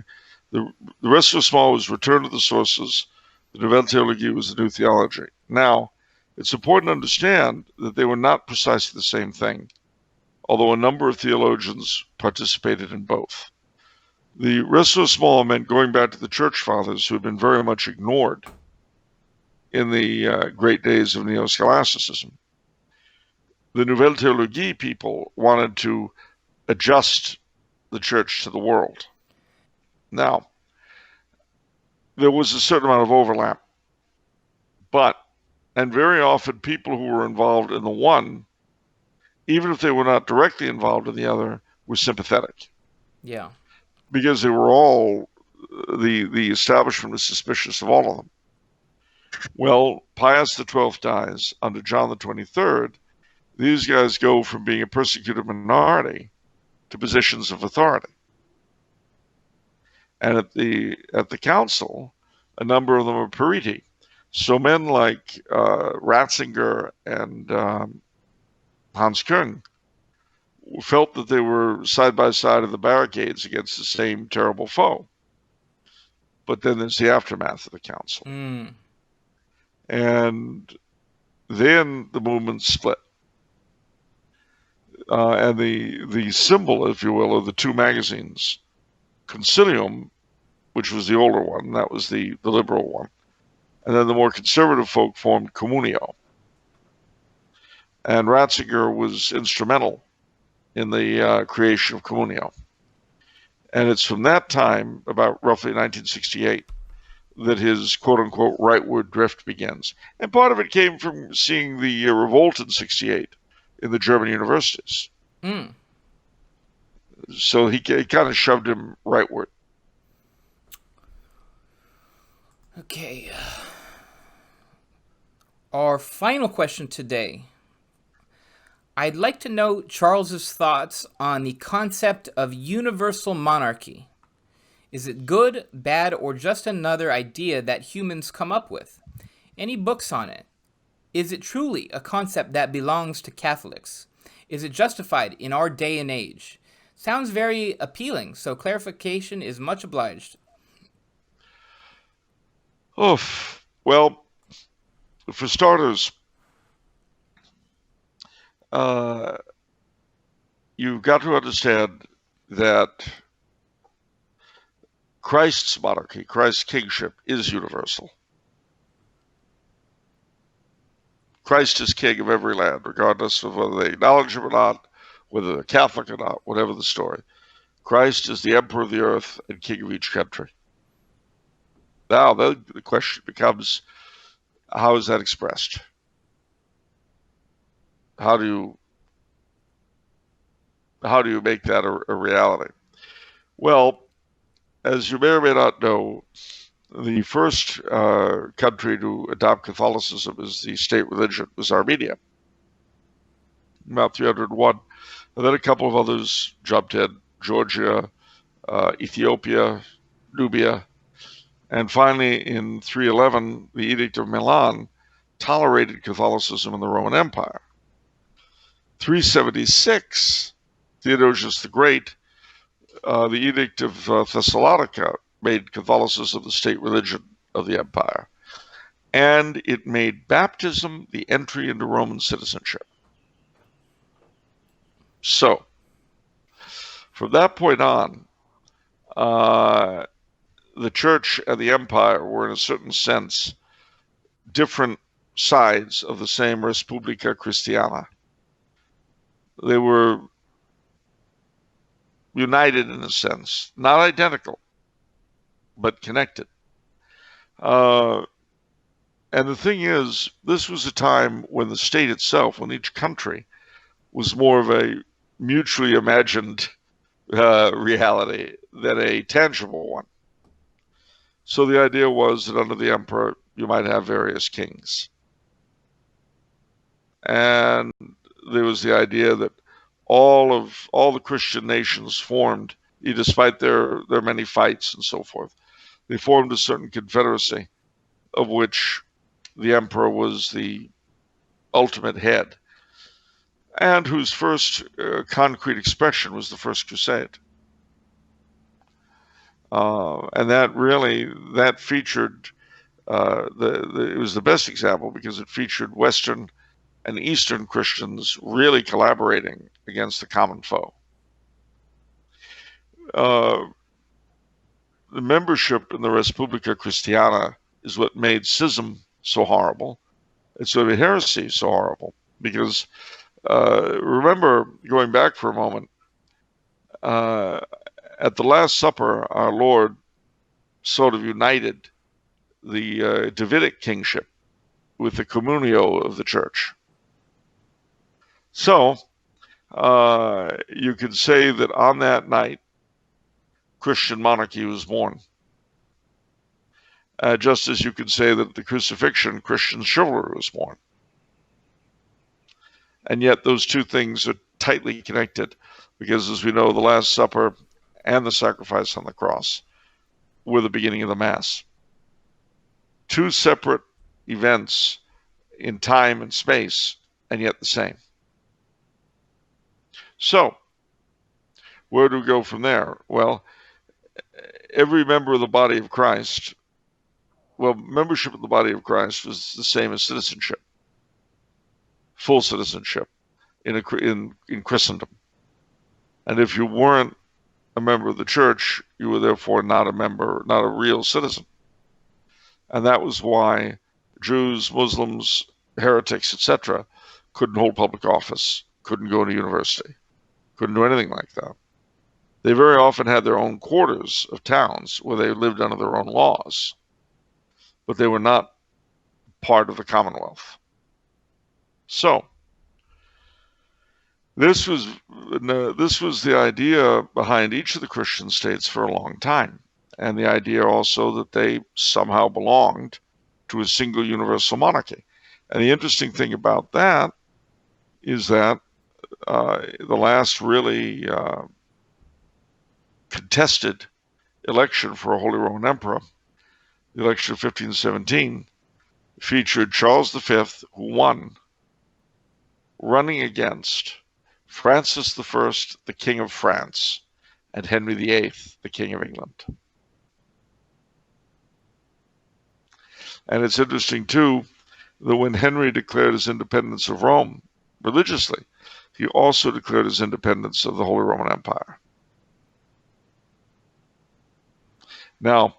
The Ressourcement was return to the sources. The Nouvelle Théologie was the New Theology. Now, it's important to understand that they were not precisely the same thing, although a number of theologians participated in both. The Ressourcement meant going back to the church fathers, who had been very much ignored in the great days of neo-scholasticism. The Nouvelle Théologie people wanted to adjust the church to the world. Now, there was a certain amount of overlap, and very often people who were involved in the one, even if they were not directly involved in the other, were sympathetic. Yeah. Because they were all, the establishment was suspicious of all of them. Well, Pius XII dies under John the 23rd. These guys go from being a persecuted minority to positions of authority. And at the council, a number of them are Pariti. So men like Ratzinger and Hans Küng felt that they were side by side of the barricades against the same terrible foe. But then there's the aftermath of the council. And then the movement split. And the symbol, if you will, of the two magazines, Concilium, which was the older one, that was the liberal one, and then the more conservative folk formed Communio. And Ratzinger was instrumental in the creation of Communio. And it's from that time, about roughly 1968, that his quote-unquote rightward drift begins. And part of it came from seeing the revolt in 68 in the German universities. So he kind of shoved him rightward. Okay. Our final question today. I'd like to know Charles's thoughts on the concept of universal monarchy. Is it good, bad, or just another idea that humans come up with? Any books on it? Is it truly a concept that belongs to Catholics? Is it justified in our day and age? Sounds very appealing, so clarification is much obliged. Oh, well, for starters, you've got to understand that Christ's monarchy, Christ's kingship, is universal. Christ is king of every land, regardless of whether they acknowledge him or not, whether they're Catholic or not, whatever the story. Christ is the emperor of the earth and king of each country. Now, the question becomes, how is that expressed? How do you make that a reality? Well, as you may or may not know, The first country to adopt Catholicism as the state religion was Armenia, about 301. And then a couple of others jumped in: Georgia, Ethiopia, Nubia. And finally, in 311, the Edict of Milan tolerated Catholicism in the Roman Empire. 376, Theodosius the Great, the Edict of Thessalonica made Catholicism the state religion of the empire. And it made baptism the entry into Roman citizenship. So, from that point on, the church and the empire were, in a certain sense, different sides of the same Respublica Christiana. They were united in a sense, not identical, but connected. And the thing is, this was a time when the state itself, when each country, was more of a mutually imagined reality than a tangible one. So the idea was that under the emperor, you might have various kings. And there was the idea that all the Christian nations formed, despite their many fights and so forth, they formed a certain confederacy of which the emperor was the ultimate head, and whose first concrete expression was the First Crusade. And that featured, it was the best example because it featured Western and Eastern Christians really collaborating against the common foe. The membership in the Respublica Christiana is what made schism so horrible. It's what made heresy so horrible. Because remember, going back for a moment, at the Last Supper, our Lord sort of united the Davidic kingship with the communio of the church. So, you could say that on that night, Christian monarchy was born. Just as you could say that at the crucifixion, Christian chivalry was born. And yet those two things are tightly connected because, as we know, the Last Supper and the sacrifice on the cross were the beginning of the Mass. Two separate events in time and space, and yet the same. So, where do we go from there? Well, every member of the body of Christ, membership of the body of Christ was the same as citizenship, full citizenship in Christendom. And if you weren't a member of the church, you were therefore not a real citizen. And that was why Jews, Muslims, heretics, etc., couldn't hold public office, couldn't go to university, couldn't do anything like that. They very often had their own quarters of towns where they lived under their own laws, but they were not part of the Commonwealth. So, this was the idea behind each of the Christian states for a long time, and the idea also that they somehow belonged to a single universal monarchy. And the interesting thing about that is that the last really contested election for a Holy Roman Emperor, the election of 1517, featured Charles V, who won, running against Francis I, the King of France, and Henry VIII, the King of England. And it's interesting, too, that when Henry declared his independence of Rome religiously, he also declared his independence of the Holy Roman Empire. Now,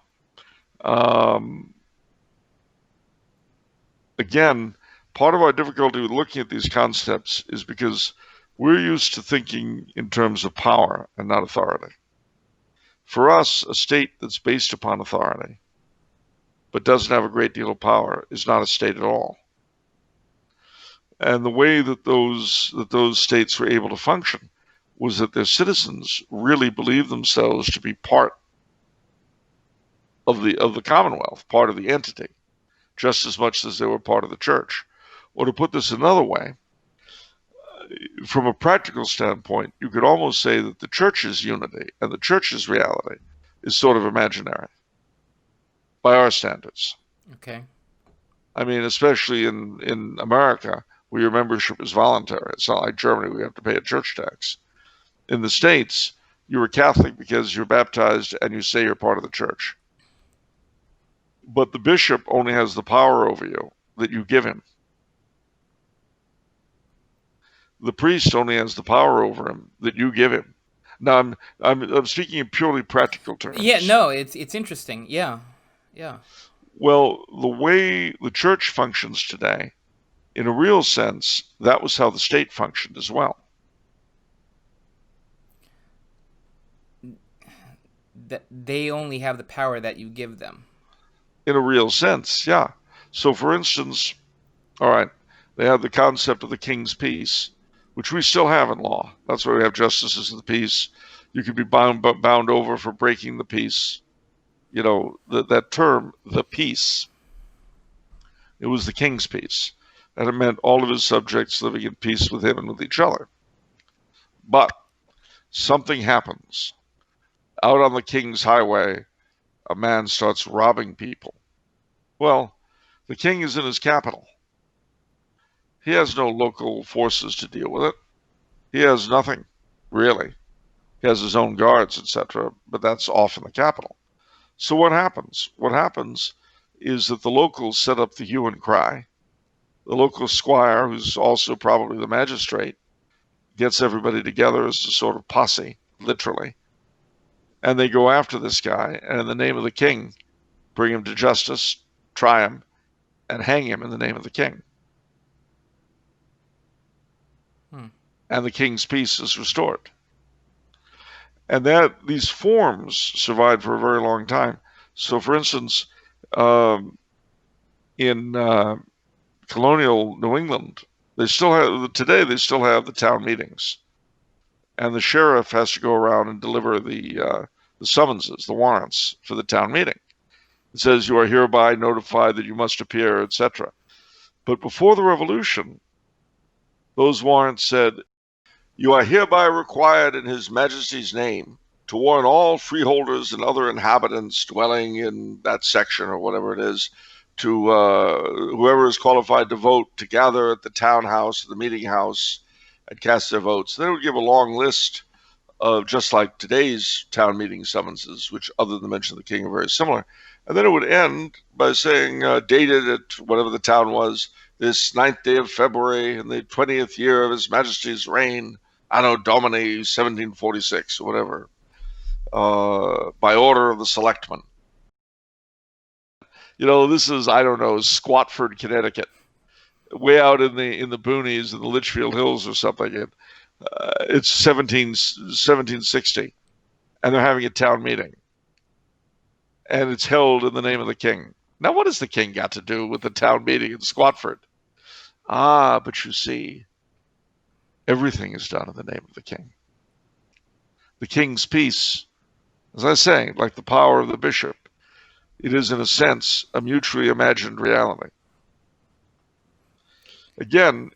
again, part of our difficulty with looking at these concepts is because we're used to thinking in terms of power and not authority. For us, a state that's based upon authority but doesn't have a great deal of power is not a state at all. And the way that those states were able to function was that their citizens really believed themselves to be part of the Commonwealth, part of the entity, just as much as they were part of the church. Or to put this another way, from a practical standpoint, you could almost say that the church's unity and the church's reality is sort of imaginary by our standards. Okay. I mean, especially in America, where your membership is voluntary. It's not like Germany where you have to pay a church tax. In the States, you're a Catholic because you're baptized and you say you're part of the church. But the bishop only has the power over you that you give him. The priest only has the power over him that you give him. Now, I'm speaking in purely practical terms. Yeah, no, it's interesting. Yeah. Well, the way the church functions today, in a real sense, that was how the state functioned as well. That they only have the power that you give them. In a real sense, yeah. So, for instance, all right, they have the concept of the king's peace, which we still have in law. That's why we have justices of the peace. You can be bound over for breaking the peace. You know, that term, the peace, it was the king's peace. And it meant all of his subjects living in peace with him and with each other. But something happens. Out on the king's highway, a man starts robbing people. Well, the king is in his capital. He has no local forces to deal with it. He has nothing, really. He has his own guards, etc., but that's off in the capital. So what happens? What happens is that the locals set up the hue and cry. The local squire, who's also probably the magistrate, gets everybody together as a sort of posse, literally. And they go after this guy, and in the name of the king, bring him to justice, try him, and hang him in the name of the king. And the king's peace is restored. And these forms survived for a very long time. So, for instance, in colonial New England, they still have the town meetings, and the sheriff has to go around and deliver the summonses, the warrants for the town meeting. It says you are hereby notified that you must appear, etc. But before the Revolution, those warrants said, you are hereby required in His Majesty's name to warn all freeholders and other inhabitants dwelling in that section or whatever it is, to whoever is qualified to vote, to gather at the townhouse, the meeting house, and cast their votes. They would give a long list of, just like today's town meeting summonses, which other than mention of the king are very similar. And then it would end by saying, dated at whatever the town was, this 9th day of February in the 20th year of His Majesty's reign, Anno Domini 1746, or whatever, by order of the selectmen. You know, this is, I don't know, Squatford, Connecticut, way out in the boonies in the Litchfield Hills or something. It's 1760, and they're having a town meeting, and it's held in the name of the king. Now, what has the king got to do with the town meeting in Squatford? Ah, but you see, everything is done in the name of the king. The king's peace, as I say, like the power of the bishop, it is in a sense a mutually imagined reality. Again,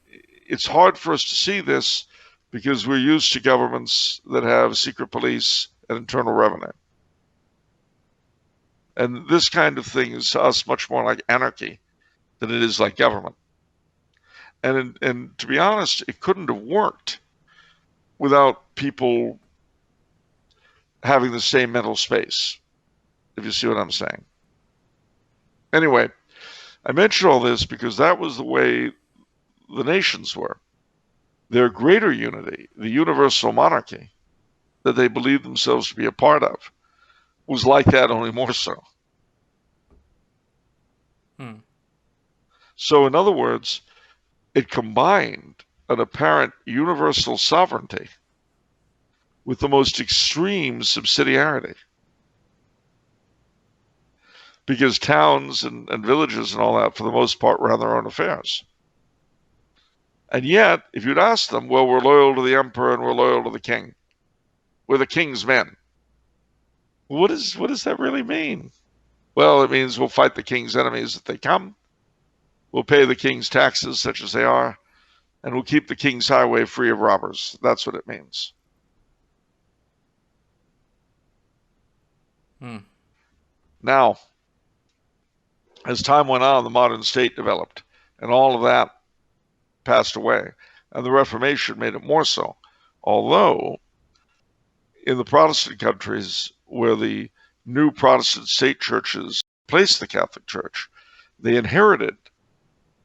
it's hard for us to see this because we're used to governments that have secret police and internal revenue. And this kind of thing is to us much more like anarchy than it is like government. And to be honest, it couldn't have worked without people having the same mental space, if you see what I'm saying. Anyway, I mention all this because that was the way the nations were. Their greater unity, the universal monarchy that they believed themselves to be a part of, was like that, only more so. So in other words, it combined an apparent universal sovereignty with the most extreme subsidiarity. Because towns and villages and all that, for the most part, ran their own affairs. And yet, if you'd ask them, well, we're loyal to the emperor and we're loyal to the king. We're the king's men. What does that really mean? Well, it means we'll fight the king's enemies if they come. We'll pay the king's taxes, such as they are, and we'll keep the king's highway free of robbers. That's what it means. Now, as time went on, the modern state developed, and all of that passed away, and the Reformation made it more so. Although, in the Protestant countries where the new Protestant state churches replaced the Catholic Church, they inherited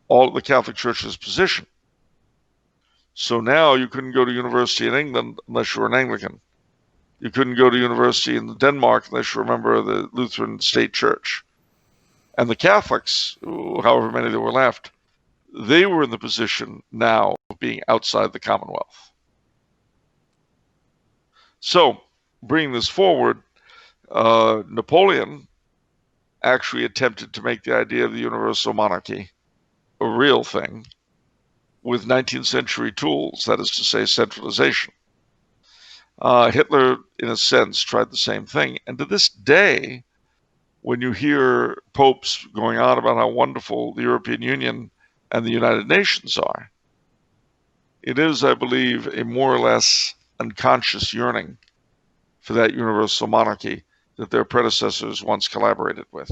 all of the Catholic Church's position. So now you couldn't go to university in England unless you were an Anglican. You couldn't go to university in Denmark unless you were a member of the Lutheran State Church. And the Catholics, however many there were left, they were in the position now of being outside the Commonwealth. So, bringing this forward, Napoleon actually attempted to make the idea of the universal monarchy a real thing with 19th century tools, that is to say, centralization. Hitler, in a sense, tried the same thing. And to this day, when you hear popes going on about how wonderful the European Union and the United Nations are, it is, I believe, a more or less unconscious yearning for that universal monarchy that their predecessors once collaborated with.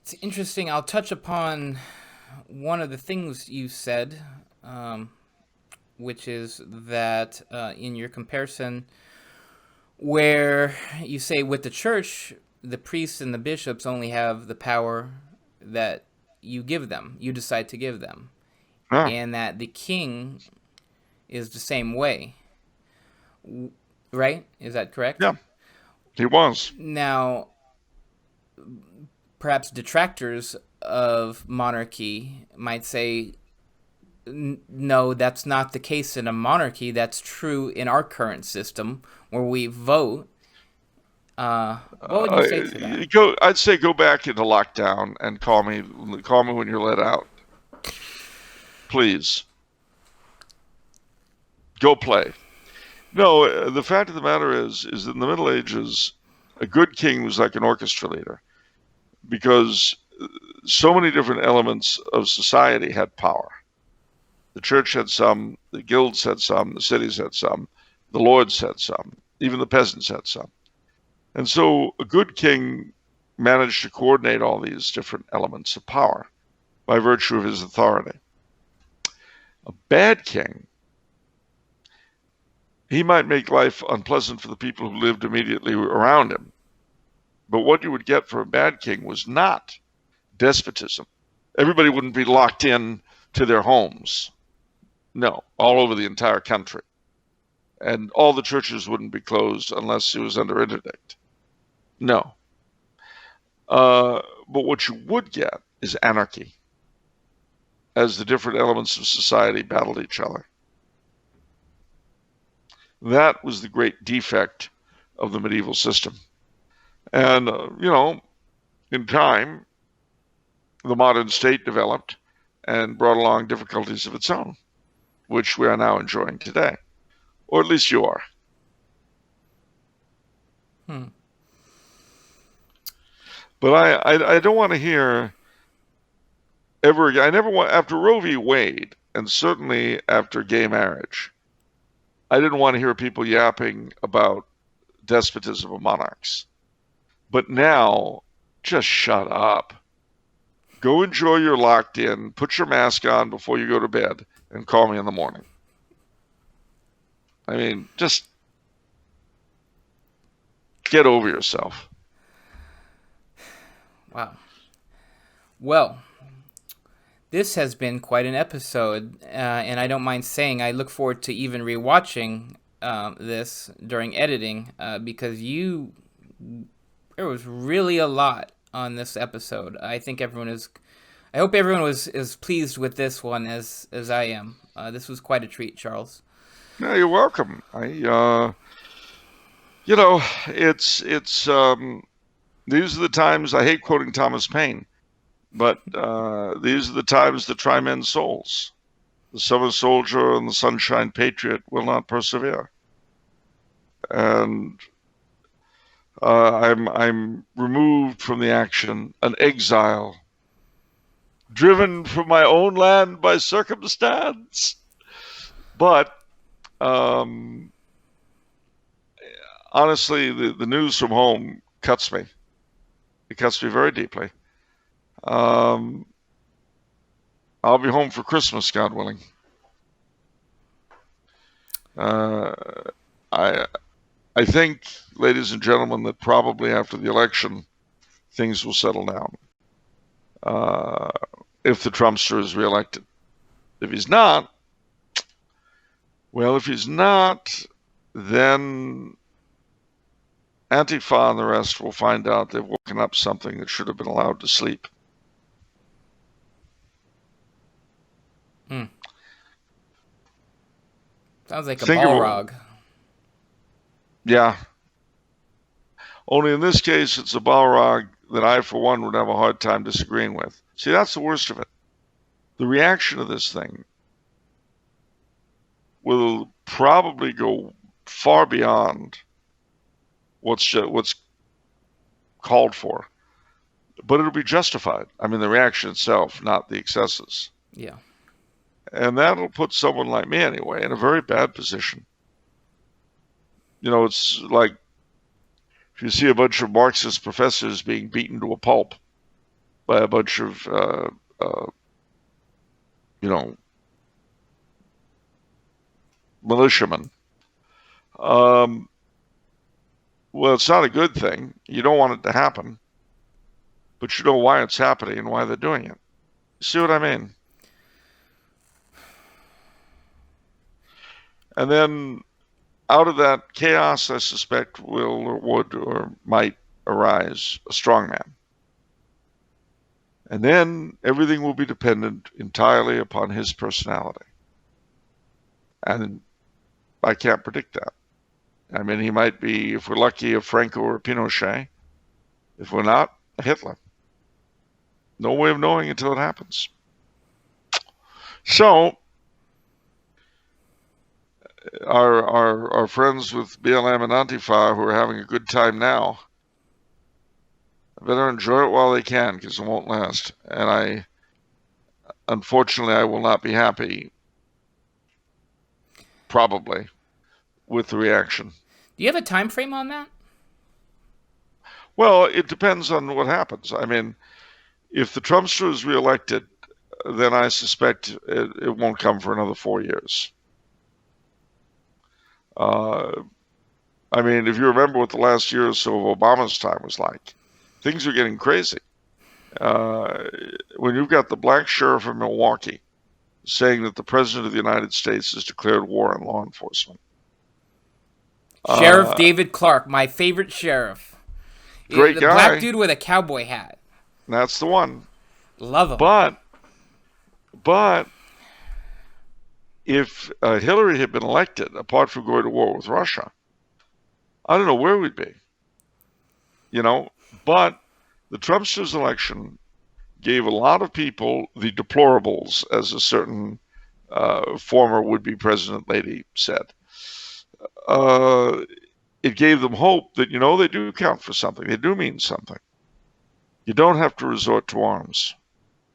It's interesting. I'll touch upon one of the things you said, which is that in your comparison, where you say with the church, the priests and the bishops only have the power that you give them, you decide to give them, and that the king is the same way, right? Is that correct? Yeah, he was. Now, perhaps detractors of monarchy might say, no, that's not the case in a monarchy. That's true in our current system where we vote. What would you say to that? I'd say go back into lockdown and call me when you're let out. Please. Go play. No, the fact of the matter is in the Middle Ages, a good king was like an orchestra leader because so many different elements of society had power. The church had some, the guilds had some, the cities had some, the lords had some, even the peasants had some. And so a good king managed to coordinate all these different elements of power by virtue of his authority. A bad king, he might make life unpleasant for the people who lived immediately around him. But what you would get for a bad king was not despotism. Everybody wouldn't be locked in to their homes. No, all over the entire country. And all the churches wouldn't be closed unless it was under interdict. No. But what you would get is anarchy, as the different elements of society battled each other. That was the great defect of the medieval system. And, in time, the modern state developed and brought along difficulties of its own, which we are now enjoying today. Or at least you are. But I don't want to hear ever again. I never want, after Roe v. Wade, and certainly after gay marriage, I didn't want to hear people yapping about despotism of monarchs. But now, just shut up. Go enjoy your locked in, put your mask on before you go to bed, and call me in the morning. I mean, just get over yourself. Wow. Well, this has been quite an episode, and I don't mind saying I look forward to even rewatching this during editing because there was really a lot on this episode. I hope everyone was pleased with this one as I am. This was quite a treat, Charles. No, you're welcome. It's these are the times. I hate quoting Thomas Paine, but these are the times that try men's souls. The summer soldier and the sunshine patriot will not persevere. And I'm removed from the action, an exile, driven from my own land by circumstance. But honestly, the news from home cuts me. It cuts me very deeply. I'll be home for Christmas, God willing. I think, ladies and gentlemen, that probably after the election, things will settle down. If the Trumpster is reelected. If he's not, then Antifa and the rest will find out they've woken up something that should have been allowed to sleep. Sounds like a Balrog. Yeah. Only in this case, it's a Balrog that I, for one, would have a hard time disagreeing with. See, that's the worst of it. The reaction to this thing will probably go far beyond what's called for. But it'll be justified. I mean, the reaction itself, not the excesses. Yeah. And that'll put someone like me, anyway, in a very bad position. You know, it's like if you see a bunch of Marxist professors being beaten to a pulp by a bunch of, militiamen. Well, it's not a good thing. You don't want it to happen. But you know why it's happening and why they're doing it. You see what I mean? And then out of that chaos, I suspect would or might arise a strong man. And then everything will be dependent entirely upon his personality. And I can't predict that. I mean, he might be, if we're lucky, a Franco or a Pinochet. If we're not, a Hitler. No way of knowing until it happens. So, our friends with BLM and Antifa who are having a good time now, better enjoy it while they can, because it won't last. And unfortunately, I will not be happy, probably, with the reaction. Do you have a time frame on that? Well, it depends on what happens. I mean, if the Trumpster is reelected, then I suspect it won't come for another 4 years. I mean, if you remember what the last year or so of Obama's time was like, things are getting crazy. When you've got the black sheriff of Milwaukee saying that the President of the United States has declared war on law enforcement. Sheriff David Clark, my favorite sheriff. Great guy. The black dude with a cowboy hat. That's the one. Love him. But if Hillary had been elected, apart from going to war with Russia, I don't know where we'd be. You know, but the Trumpster's election gave a lot of people the deplorables, as a certain former would-be president lady said. It gave them hope that, you know, they do count for something. They do mean something. You don't have to resort to arms.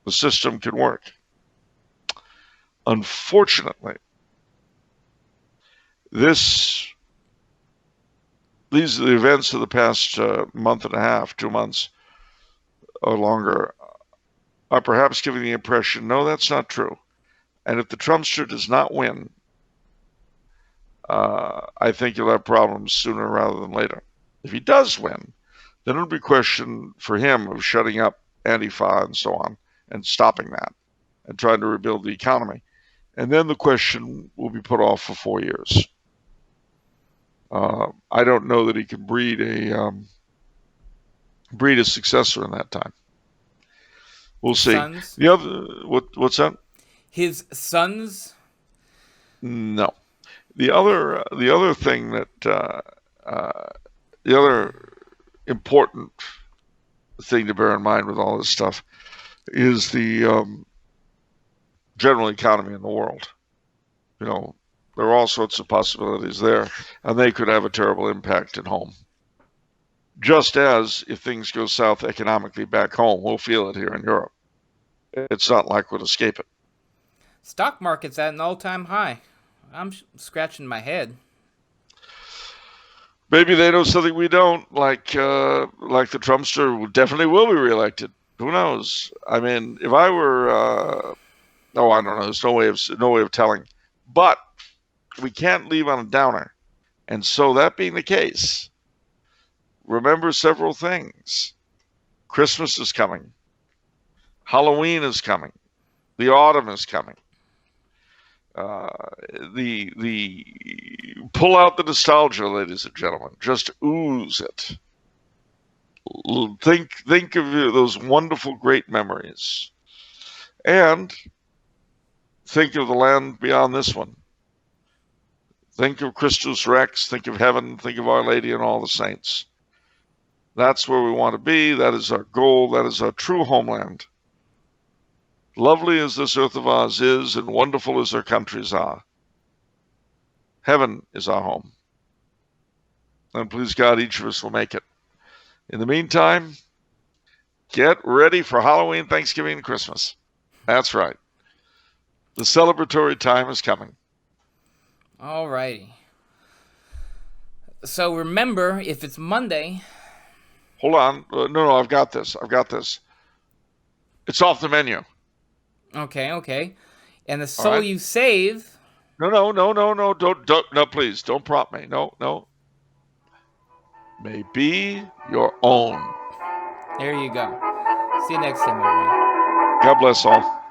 The system can work. Unfortunately, these are the events of the past month and a half, 2 months or longer, are perhaps giving the impression, no, that's not true. And if the Trumpster does not win, I think you'll have problems sooner rather than later. If he does win, then it'll be a question for him of shutting up Antifa and so on, and stopping that, and trying to rebuild the economy. And then the question will be put off for 4 years. I don't know that he can breed a successor in that time. We'll see. Sons? The other, what's that? His sons? No. The other thing that the other important thing to bear in mind with all this stuff is the general economy in the world. You know, there are all sorts of possibilities there, and they could have a terrible impact at home. Just as if things go south economically back home, we'll feel it here in Europe. It's not like we'll escape it. Stock market's at an all-time high. I'm scratching my head. Maybe they know something we don't, like the Trumpster definitely will be reelected. Who knows? I mean, if I were, I don't know. There's no way of telling. But we can't leave on a downer. And so that being the case, remember several things. Christmas is coming. Halloween is coming. The autumn is coming. The pull out the nostalgia, ladies and gentlemen. Just ooze it. Think of those wonderful, great memories, and think of the land beyond this one. Think of Christus Rex. Think of heaven. Think of Our Lady and all the saints. That's where we want to be. That is our goal. That is our true homeland. Lovely as this earth of ours is, and wonderful as our countries are, heaven is our home. And please God, each of us will make it. In the meantime, get ready for Halloween, Thanksgiving, and Christmas. That's right. The celebratory time is coming. All righty. So remember, if it's Monday... Hold on. No, I've got this. It's off the menu. Okay. And the soul you save... No, don't, no, please, don't prompt me. No. May be your own. There you go. See you next time, everyone. God bless all.